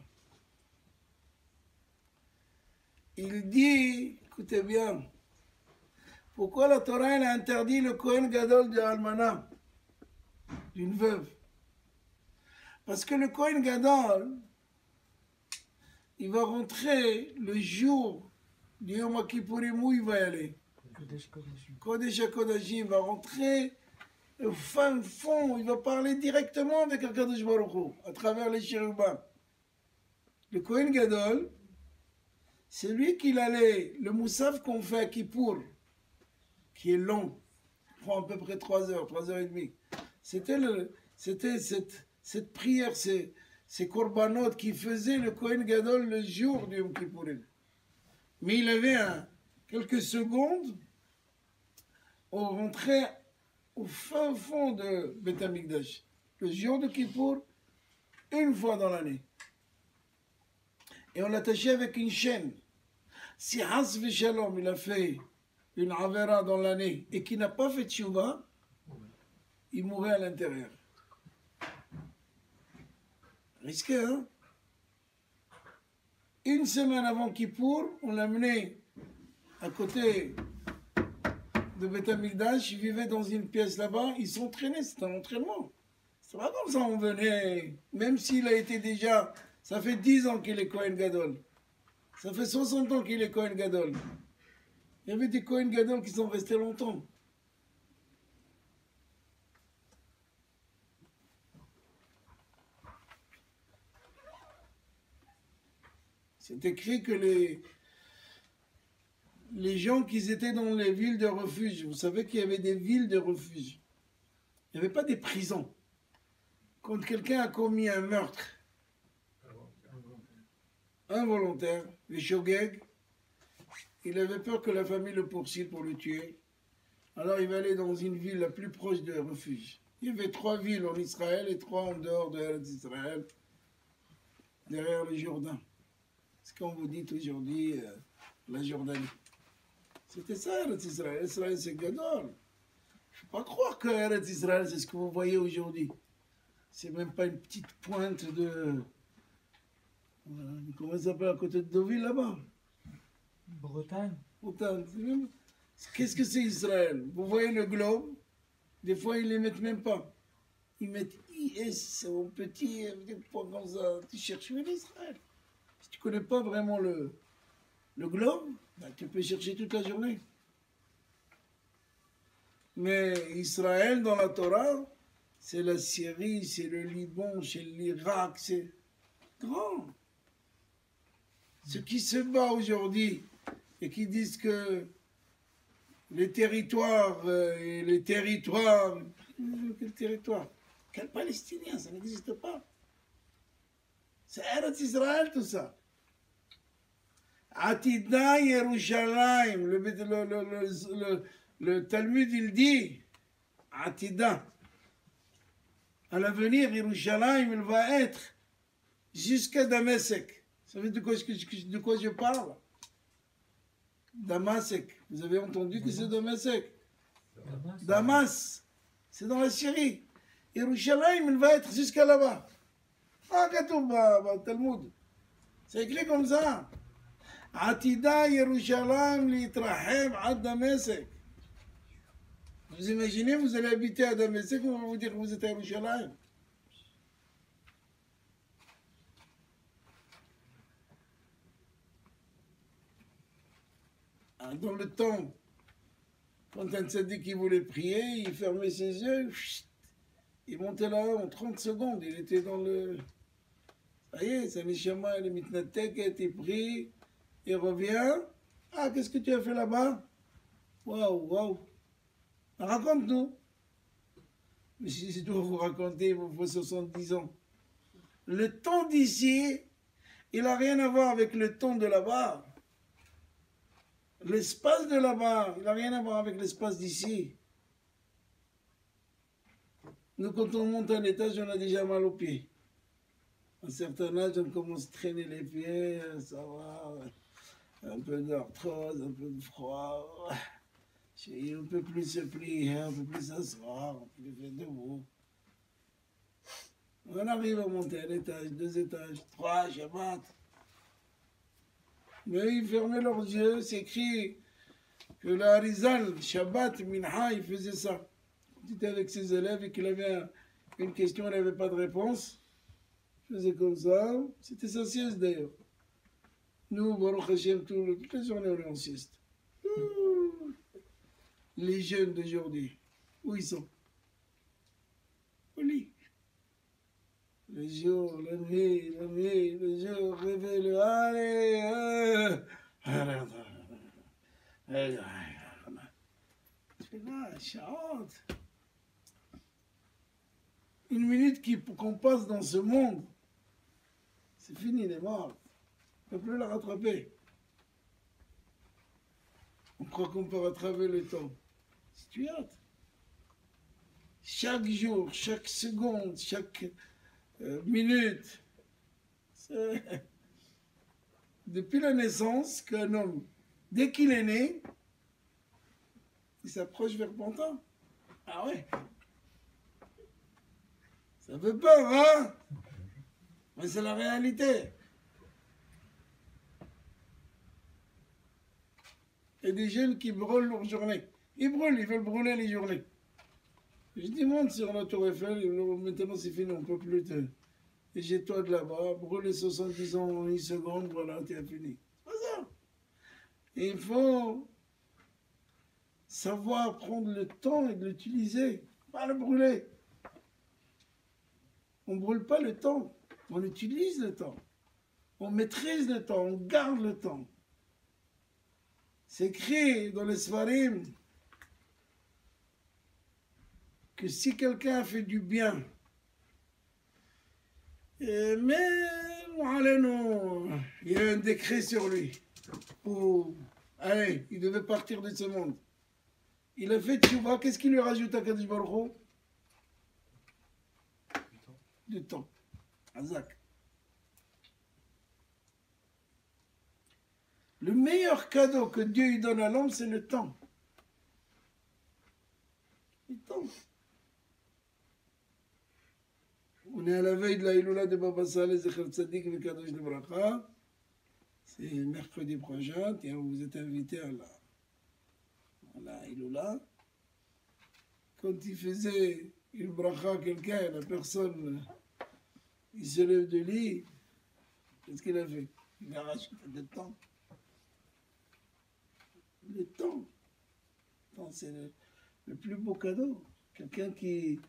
il dit, écoutez bien, pourquoi la Torah elle a interdit le Kohen Gadol de Almana, d'une veuve? Parce que le Kohen Gadol, il va rentrer le jour du Yom Kippourim où il va y aller. Kodesh Kodashim. Kodesh HaKodashim va rentrer au fin fond, il va parler directement avec Akadosh Baruch Hu, à travers les chérubins. Le Kohen Gadol, c'est lui qui allait, le moussaf qu'on fait à Kippour, qui est long, prend à peu près 3 heures, 3 heures et demie. C'était cette prière, ces korbanot qui faisait le Kohen Gadol le jour du Yom Kippourim. Mais il avait quelques secondes, on rentrait au fin fond de Beth Amikdash, le jour de Kippour, une fois dans l'année. Et on l'attachait avec une chaîne. Si Has Shalom il a fait une Avera dans l'année et qu'il n'a pas fait Tchouva, il mourrait à l'intérieur. Risqué, hein? Une semaine avant Kippour, on l'a mené à côté de Beth Amikdash, ils vivaient dans une pièce là-bas, ils s'entraînaient, c'était un entraînement. C'est pas comme ça, on venait, même s'il a été déjà, ça fait 10 ans qu'il est Kohen Gadol. Ça fait 60 ans qu'il est Kohen Gadol. Il y avait des Kohen Gadol qui sont restés longtemps. C'est écrit que les gens qui étaient dans les villes de refuge, vous savez qu'il y avait des villes de refuge. Il n'y avait pas des prisons. Quand quelqu'un a commis un meurtre involontaire, les shogeg, il avait peur que la famille le poursuive pour le tuer. Alors il va aller dans une ville la plus proche de refuge. Il y avait 3 villes en Israël et 3 en dehors d'Israël, derrière le Jourdain. C'est comme vous dites aujourd'hui, la Jordanie. C'était ça, Eretz Israël. Israël, c'est Gadol. Il ne faut pas croire que Eretz Israël, c'est ce que vous voyez aujourd'hui. C'est même pas une petite pointe de... Comment ça s'appelle à côté de Deauville, là-bas? Bretagne. Pourtant, qu'est-ce que c'est Israël? Vous voyez le globe? Des fois, ils ne les mettent même pas. Ils mettent IS au petit point comme ça. Tu cherches où est Israël? Si tu ne connais pas vraiment le globe, ben, tu peux chercher toute la journée. Mais Israël, dans la Torah, c'est la Syrie, c'est le Liban, c'est l'Irak, c'est grand. Ceux qui se battent aujourd'hui et qui disent que les territoires, quel territoire? Quel Palestinien? Ça n'existe pas. C'est Eretz Israël tout ça. Atida Yerushalayim, le Talmud il dit, Atida, à l'avenir Yerushalayim il va être jusqu'à Damasek. Vous savez de quoi je parle? Damasek. Vous avez entendu que c'est Damasek? Damas, c'est dans la Syrie. Yerushalayim, il va être jusqu'à là-bas. Ah, Katoub, Talmud. C'est écrit comme ça. Atida Yerushalayim litrahem ad Damasek. Vous imaginez, vous allez habiter à Damasek, on va vous dire que vous êtes à Yerushalayim. Dans le temps, quand un tzaddik qui voulait prier, il fermait ses yeux, il montait là en 30 secondes, il était dans le... Ça y est, sa neshama, elle est mitnatek, il prie, il revient. Ah, qu'est-ce que tu as fait là-bas? Waouh, waouh. Raconte-nous. Mais si je dois vous raconter, il vous faut 70 ans. Le temps d'ici, il n'a rien à voir avec le temps de là-bas. L'espace de là-bas, il n'a rien à voir avec l'espace d'ici. Nous, quand on monte un étage, on a déjà mal aux pieds. À un certain âge, on commence à traîner les pieds, ça va. Un peu d'arthrose, un peu de froid. On ne peut plus se plier, on ne peut plus s'asseoir, on ne peut plus faire debout. On arrive à monter un étage, 2 étages, 3, Shabbat. Mais ils fermaient leurs yeux, c'est écrit que l'Arizal, Shabbat, Minha, il faisait ça. Il était avec ses élèves et qu'il avait une question, il n'avait pas de réponse. Il faisait comme ça. C'était sa sieste d'ailleurs. Nous, Baruch Hashem, toute la journée, on est en sieste. Les jeunes d'aujourd'hui, où ils sont? Au lit. Le jour, la nuit, le jour, réveille le allez, tu fais là, chante. Une minute qu'on passe dans ce monde, c'est fini, il est mort. On ne peut plus la rattraper. On croit qu'on peut rattraper le temps. Si tu hâtes. Chaque jour, chaque seconde, chaque minute. Depuis la naissance, qu'un homme, dès qu'il est né, il s'approche vers Pantin. Ah ouais. Ça fait peur, hein? Mais c'est la réalité. Il y a des jeunes qui brûlent leur journée. Ils brûlent, ils veulent brûler les journées. Je dis, monte sur la tour Eiffel, maintenant c'est fini, on ne peut plus te... Et jette-toi de là-bas, brûler 70 ans en une seconde, voilà, tu as fini. C'est pas ça. Et il faut savoir prendre le temps et de l'utiliser, pas le brûler. On ne brûle pas le temps, on utilise le temps. On maîtrise le temps, on garde le temps. C'est écrit dans les Sfarim que si quelqu'un a fait du bien, mais il y a un décret sur lui. Allez, il devait partir de ce monde. Il a fait tchouva, qu'est-ce qu'il lui rajoute à Kadosh Baruch Hu? Du temps. Azak. Le meilleur cadeau que Dieu lui donne à l'homme, c'est le temps. Le temps. On est à la veille de la Iloula de Baba Saleh Zecher Tzadik et Kadosh de Bracha. C'est mercredi prochain. Et vous êtes invités à la Iloula. Quand il faisait une bracha à quelqu'un, la personne, il se lève de lit. Qu'est-ce qu'il a fait? Il a rajouté le temps. Le temps. C'est le plus beau cadeau. Quelqu'un qui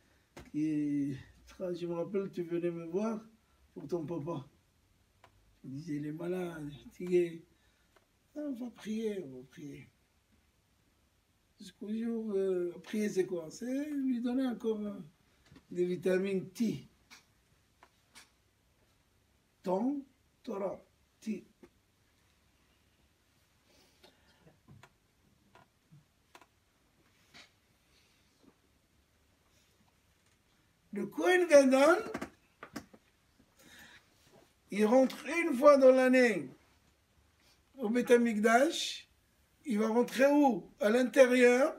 je me rappelle, tu venais me voir pour ton papa. Tu disais, il est malade, fatigué. On va prier, on va prier. Jusqu'au jour, prier c'est quoi? C'est lui donner encore des vitamines T. Temps, Torah, T. Le Kohen Gadol, il rentre une fois dans l'année au Beth Amikdash. Il va rentrer où? À l'intérieur.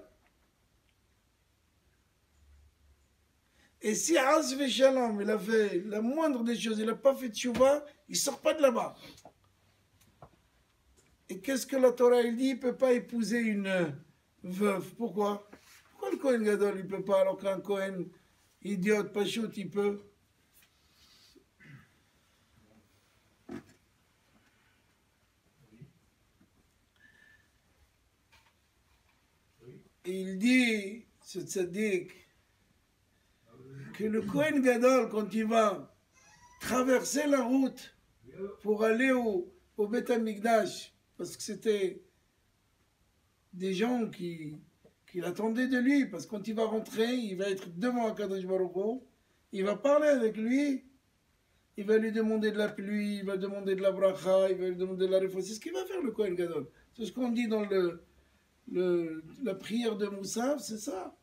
Et si As Veshalom, il a fait la moindre des choses, il n'a pas fait tchouva, il ne sort pas de là-bas. Et qu'est-ce que la Torah il dit? Il ne peut pas épouser une veuve. Pourquoi? Pourquoi le Kohen Gadol il ne peut pas alors qu'un Kohen idiote, pas chaud, il peut? Et il dit, ce tzaddik, que le Kohen Gadol, quand il va traverser la route pour aller au Beth Amikdash, parce que c'était des gens qui l'attendaient de lui, parce que quand il va rentrer, il va être devant Akadosh Baruch Hu, il va parler avec lui, il va lui demander de la pluie, il va demander de la bracha, il va lui demander de la réforme. C'est ce qu'il va faire le Kohen Gadol. C'est ce qu'on dit dans la prière de Moussaf, c'est ça.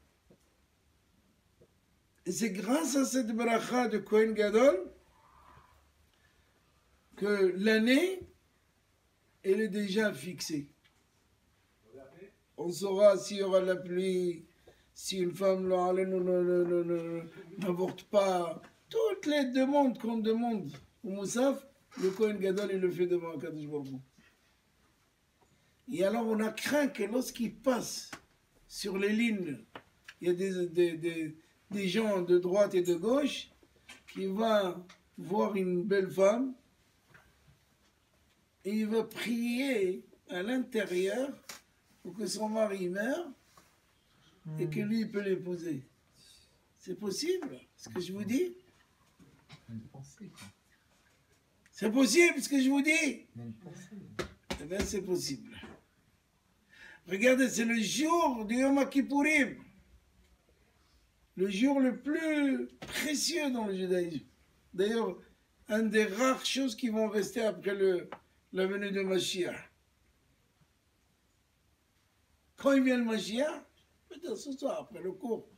Et c'est grâce à cette bracha de Kohen Gadol que l'année, elle est déjà fixée. On saura s'il y aura de la pluie, si une femme n'avorte pas. Toutes les demandes qu'on demande au Moussaf, le Kohen Gadol, il le fait devant Akadosh Baruch Hu. Et alors on a craint que lorsqu'il passe sur les lignes, il y a des gens de droite et de gauche qui vont voir une belle femme et il va prier à l'intérieur pour que son mari meure et que lui il peut l'épouser. C'est possible, ce que je vous dis? C'est possible, ce que je vous dis? Eh bien, c'est possible. Regardez, c'est le jour du Yom Kippourim, le jour le plus précieux dans le judaïsme. D'ailleurs, une des rares choses qui vont rester après la venue de Mashiach. Quand il vient le Mashiach, peut-être ce soir, après le cours,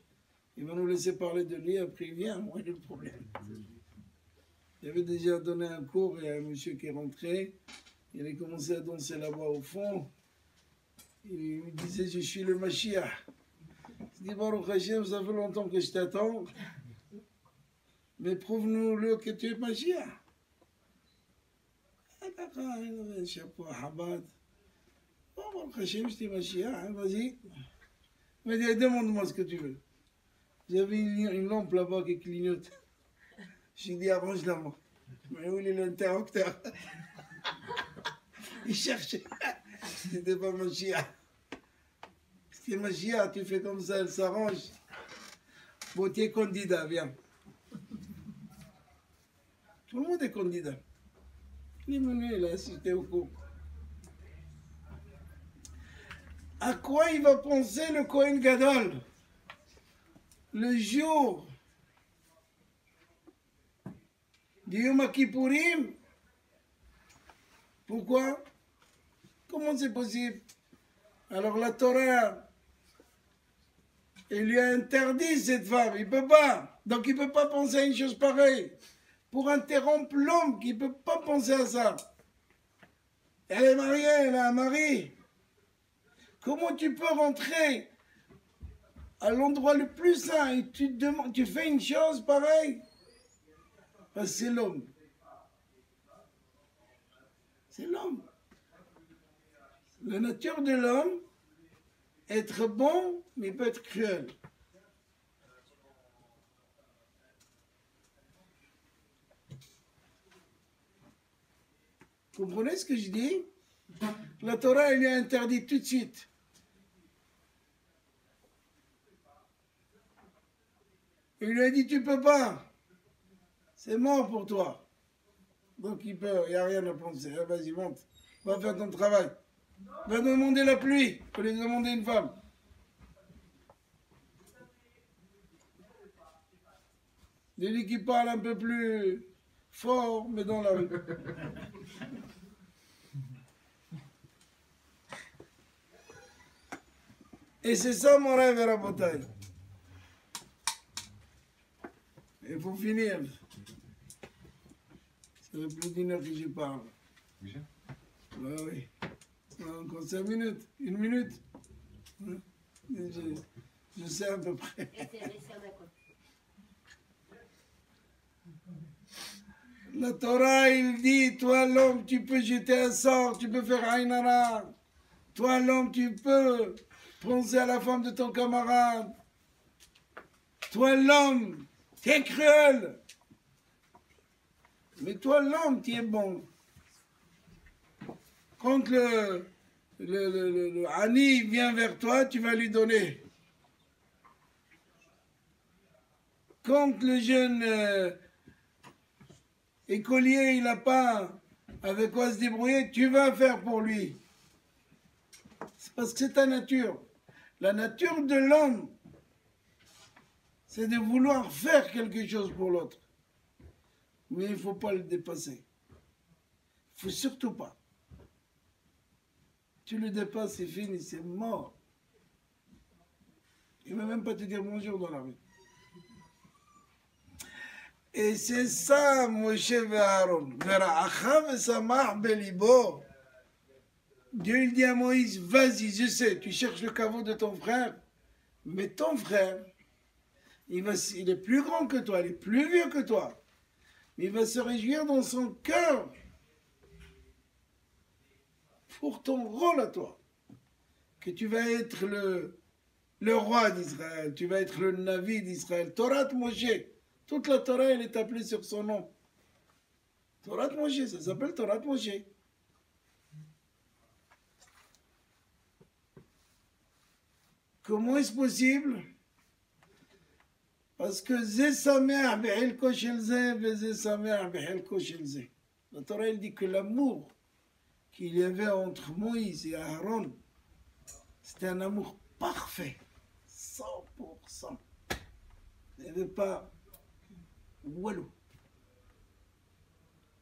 il va nous laisser parler de lui, après il vient, moi, il y a le problème. Il avait déjà donné un cours et un monsieur qui est rentré, il a commencé à danser là-bas au fond. Il me disait, je suis le Mashiach. Je dis, Baruch Hashem, ça fait longtemps que je t'attends, mais prouve-nous-le que tu es Mashiach. Ah d'accord, il avait un chapeau à Chabad. Bon, Baruch Hashem, je suis Mashiach, vas-y. Il m'a dit, demande-moi ce que tu veux. J'avais une lampe là-bas qui clignote. J'ai dit, arrange-la moi. Mais où il est l'interrupteur? Il cherchait. C'était pas Mashiach. Si Mashiach, tu fais comme ça, elle s'arrange. Bon, tu es candidat, viens. Tout le monde est candidat. Il est venu, il a assisté au cours. À quoi il va penser le Kohen Gadol le jour du Yom Kippourim? Pourquoi? Comment c'est possible? Alors la Torah, elle lui a interdit cette femme, il ne peut pas. Donc il ne peut pas penser à une chose pareille. Pour interrompre l'homme qui ne peut pas penser à ça. Elle est mariée, elle a un mari. Comment tu peux rentrer à l'endroit le plus saint et tu fais une chose pareille? Parce que c'est l'homme. C'est l'homme. La nature de l'homme, être bon, mais il peut être cruel. Vous comprenez ce que je dis? La Torah, elle lui a interdit tout de suite. Il lui a dit, tu peux pas. C'est mort pour toi. Donc il n'y a rien à penser. Ah, vas-y, monte. Va faire ton travail. Va demander la pluie. Il faut lui demander une femme. Dis-lui qui parle un peu plus fort, mais dans la rue. Et c'est ça mon rêve à la bataille. Il faut finir. Ça fait plus d'une heure que je parle. Déjà? Oui. Encore 5 minutes. 1 minute. Je sais à peu près. La Torah, il dit, toi l'homme, tu peux jeter un sort, tu peux faire Aïnara. Toi l'homme, tu peux penser à la femme de ton camarade. Toi l'homme, tu es cruel. Mais toi l'homme, tu es bon. Quand le Ani vient vers toi, tu vas lui donner. Quand le jeune écolier, il n'a pas avec quoi se débrouiller, tu vas faire pour lui. C'est parce que c'est ta nature. La nature de l'homme, c'est de vouloir faire quelque chose pour l'autre. Mais il ne faut pas le dépasser. Il ne faut surtout pas. Tu le dépasses, c'est fini, c'est mort. Il ne va même pas te dire bonjour dans la rue. Et c'est ça, Moshe et Aaron. Dieu il dit à Moïse, vas-y, je sais, tu cherches le caveau de ton frère, mais ton frère, il est plus grand que toi, il est plus vieux que toi. Il va se réjouir dans son cœur pour ton rôle à toi, que tu vas être le roi d'Israël, tu vas être le Navi d'Israël. Torah Moshe, toute la Torah, elle est appelée sur son nom. Torah Moshe, ça s'appelle Torah Moshe. Comment est-ce possible? Parce que la Torah elle dit que l'amour qu'il y avait entre Moïse et Aaron, c'était un amour parfait, 100%. Il n'y avait pas walou.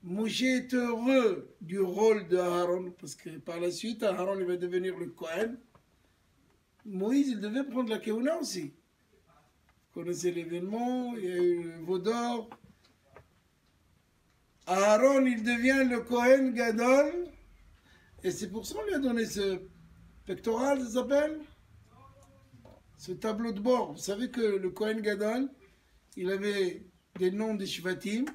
Moshe est heureux du rôle de Aaron, parce que par la suite, Aaron il va devenir le Kohen. Moïse, il devait prendre la Keuna aussi. Vous connaissez l'événement, il y a eu le veau d'or. Aaron, il devient le Kohen Gadol. Et c'est pour ça qu'on lui a donné ce pectoral, ça s'appelle? Ce tableau de bord. Vous savez que le Kohen Gadol, il avait des noms des Shvatim.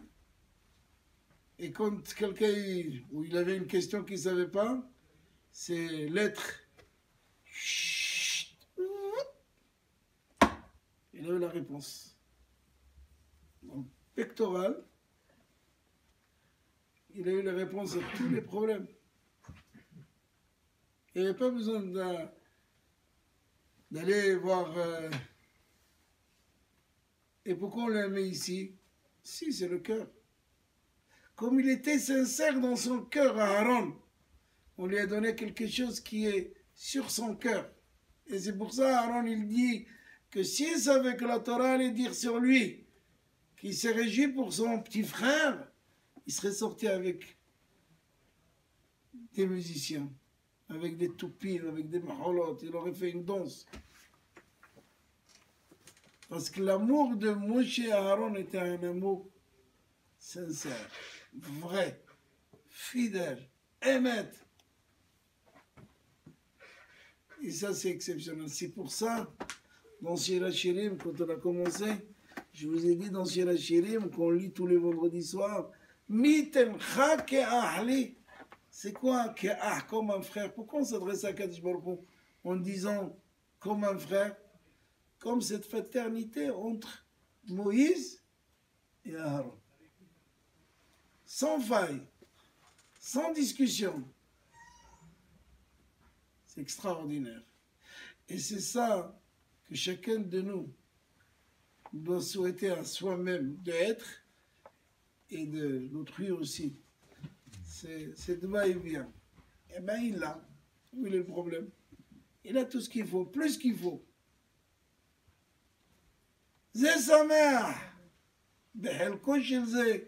Et quand quelqu'un, ou il avait une question qu'il ne savait pas, c'est lettre. Il a eu la réponse. Donc, pectoral, il a eu la réponse à tous les problèmes. Il n'y avait pas besoin d'aller voir. Et pourquoi on l'a mis ici? Si, c'est le cœur. comme il était sincère dans son cœur à Aaron, on lui a donné quelque chose qui est sur son cœur. Et c'est pour ça, Aaron, il dit que s'il savait que la Torah allait dire sur lui qu'il s'est réjoui pour son petit frère, il serait sorti avec des musiciens, avec des toupis, avec des maholot, il aurait fait une danse. Parce que l'amour de Moshe et Aaron était un amour sincère, vrai, fidèle, émet. Et ça, c'est exceptionnel. C'est pour ça, dans Shir HaShirim, quand on a commencé, je vous ai dit dans Shir HaShirim, qu'on lit tous les vendredis soirs, Mitencha ke'ahli. C'est quoi ke'ah, comme un frère? Pourquoi on s'adresse à Kadosh Baruch Hu en disant comme un frère? Comme cette fraternité entre Moïse et Aaron. Sans faille, sans discussion. C'est extraordinaire. Et c'est ça que chacun de nous doit souhaiter à soi-même d'être et de l'autrui aussi. C'est de va-et-vient. Eh bien, il l'a. Où est le problème? Il a tout ce qu'il faut, plus qu'il faut. זה שמח בחלקו של זה,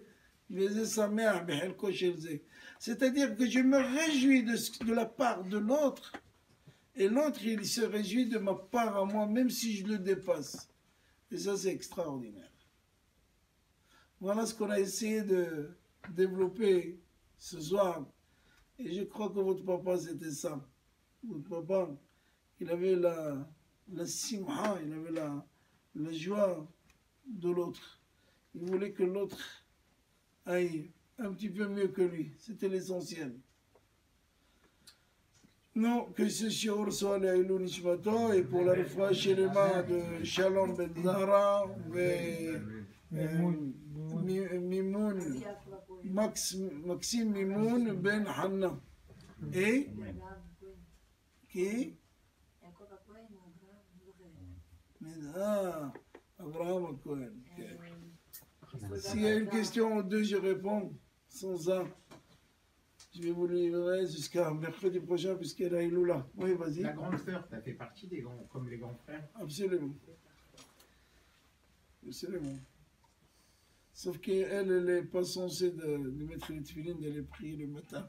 וזה שמח בחלקו של זה. C'est-à-dire que je me réjouis de la part de l'autre, et l'autre, il se réjouit de ma part à moi, même si je le dépasse. Et ça, c'est extraordinaire. Voilà ce qu'on a essayé de développer ce soir. Et je crois que votre papa, c'était ça. Votre papa, il avait la simha, il avait la joie de l'autre. Il voulait que l'autre aille un petit peu mieux que lui. C'était l'essentiel. Non, que ce shiur soit l'Aïlou Nishmato et pour la refoua Shelema de Shalom Ben Zahra et Mimoun, Maxime Mimoun Ben Hanna. Et qui? Abraham Cohen. S'il y a une question ou deux, je réponds. Sans ça, je vais vous livrer jusqu'à mercredi prochain, puisqu'elle a Iloula. Oui, vas-y. La grande sœur, ça fait partie des grands, comme les grands frères. Absolument. Absolument. Sauf qu'elle n'est pas censée de mettre les tefilines, d'aller prier le matin.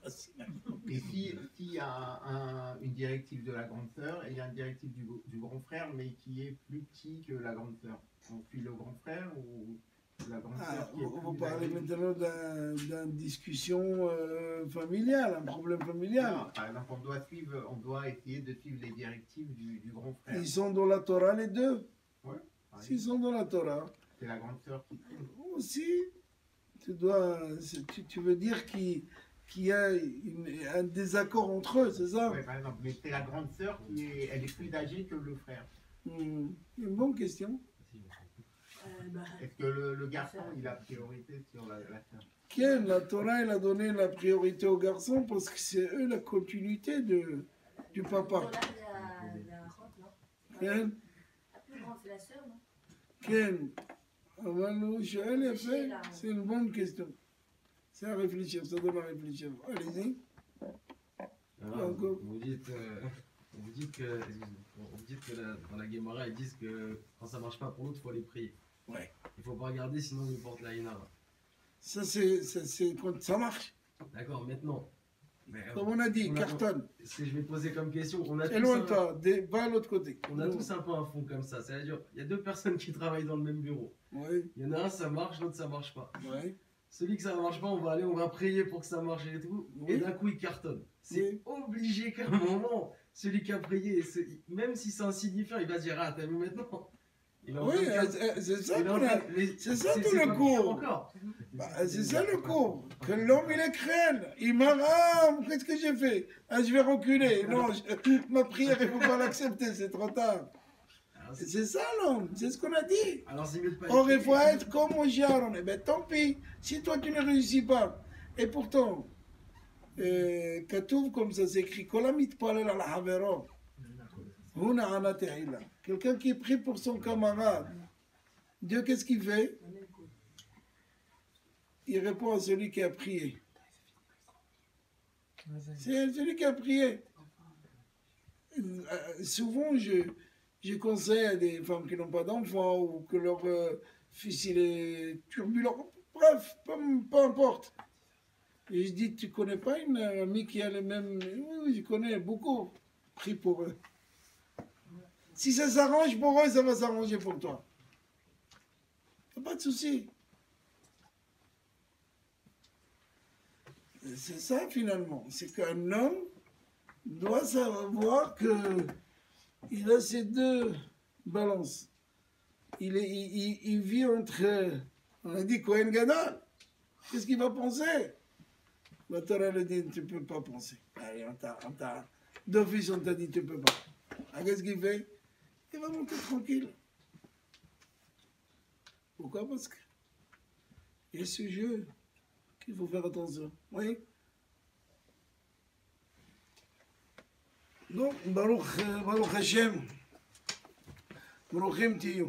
Et s'il y a une directive de la grande sœur et il y a une directive du grand frère, mais qui est plus petit que la grande sœur, on suit le grand frère ou la grande sœur qui est plus vous parlez âgée? maintenant d'une discussion familiale, un problème familial. Non, par exemple, on doit essayer de suivre les directives du grand frère. Ils sont dans la Torah, les deux. Ouais, S'ils sont dans la Torah, c'est la grande sœur qui aussi, tu veux dire qu'il y a un désaccord entre eux, c'est ça? Ouais, par exemple, mais c'est la grande sœur elle est plus âgée que le frère. Une bonne question. Est-ce que le garçon, il a priorité sur la sœur? Ken, la Torah, elle a donné la priorité aux garçons parce que c'est eux la continuité du papa. Ken, La plus grande, c'est la sœur, non? Ken, c'est une bonne question. C'est à réfléchir, ça donne à réfléchir. Allez-y. Alors, vous dites que dans la Gemara, ils disent que quand ça marche pas pour l'autre, il faut aller prier. Ouais. Il faut pas regarder, sinon il porte la Inara. Ça, c'est quand ça marche. D'accord, maintenant. Comme on a dit, cartonne. Ce que je vais te poser comme question, on a tous Éloigne-toi, va à l'autre côté. on a tous un peu un fond comme ça. C'est-à-dire, il y a deux personnes qui travaillent dans le même bureau. Oui, Il y en a un, ça marche, l'autre, ça marche pas. oui. Celui que ça marche pas, on va prier pour que ça marche et tout. Oui. Et d'un coup, il cartonne. C'est obligé qu'à un moment, celui qui a prié, même si c'est insignifiant, il va se dire: ah, t'as vu maintenant? Il est en Oui, train de- c'est ça il est en qu'on a. train de- C'est ça tout c'est le pas cours. pire encore. C'est ça le cours. Que l'homme il est crâne. Il m'arrame. Qu'est-ce que j'ai fait? Je vais reculer. Non, ma prière, il ne faut pas l'accepter. C'est trop tard. Alors, C'est ça l'homme. C'est ce qu'on a dit. alors c'est mieux de pas Or, il faut être comme Moshe Aaron. Eh bien, tant pis. Si toi, tu ne réussis pas. Et pourtant, Katouf, comme ça s'écrit, Kolamit Palel al Havero. Huna ana tehila. Quelqu'un qui prie pour son camarade. Dieu, qu'est-ce qu'il fait? il répond à celui qui a prié. Vas-y. C'est celui qui a prié. Souvent, je conseille à des femmes qui n'ont pas d'enfants ou que leur fils il est turbulent. Bref, peu importe. Et je dis, tu connais pas une amie qui a les mêmes... Oui, je connais beaucoup. Prie pour eux. Si ça s'arrange pour eux, ça va s'arranger pour toi. Y a pas de souci. C'est ça finalement. C'est qu'un homme doit savoir que il a ces deux balances. Il vit entre, on a dit Kohen Gadol. Qu'est-ce qu'il va penser? La Torah le dit, tu ne peux pas penser. Allez, d'office, on t'a dit, tu ne peux pas. Ah, qu'est-ce qu'il fait? Il va monter tranquille. Pourquoi? Parce que il y a ce jeu qu'il faut faire attention. Oui. Donc, Baruch Hashem, Baruchim Tiyu.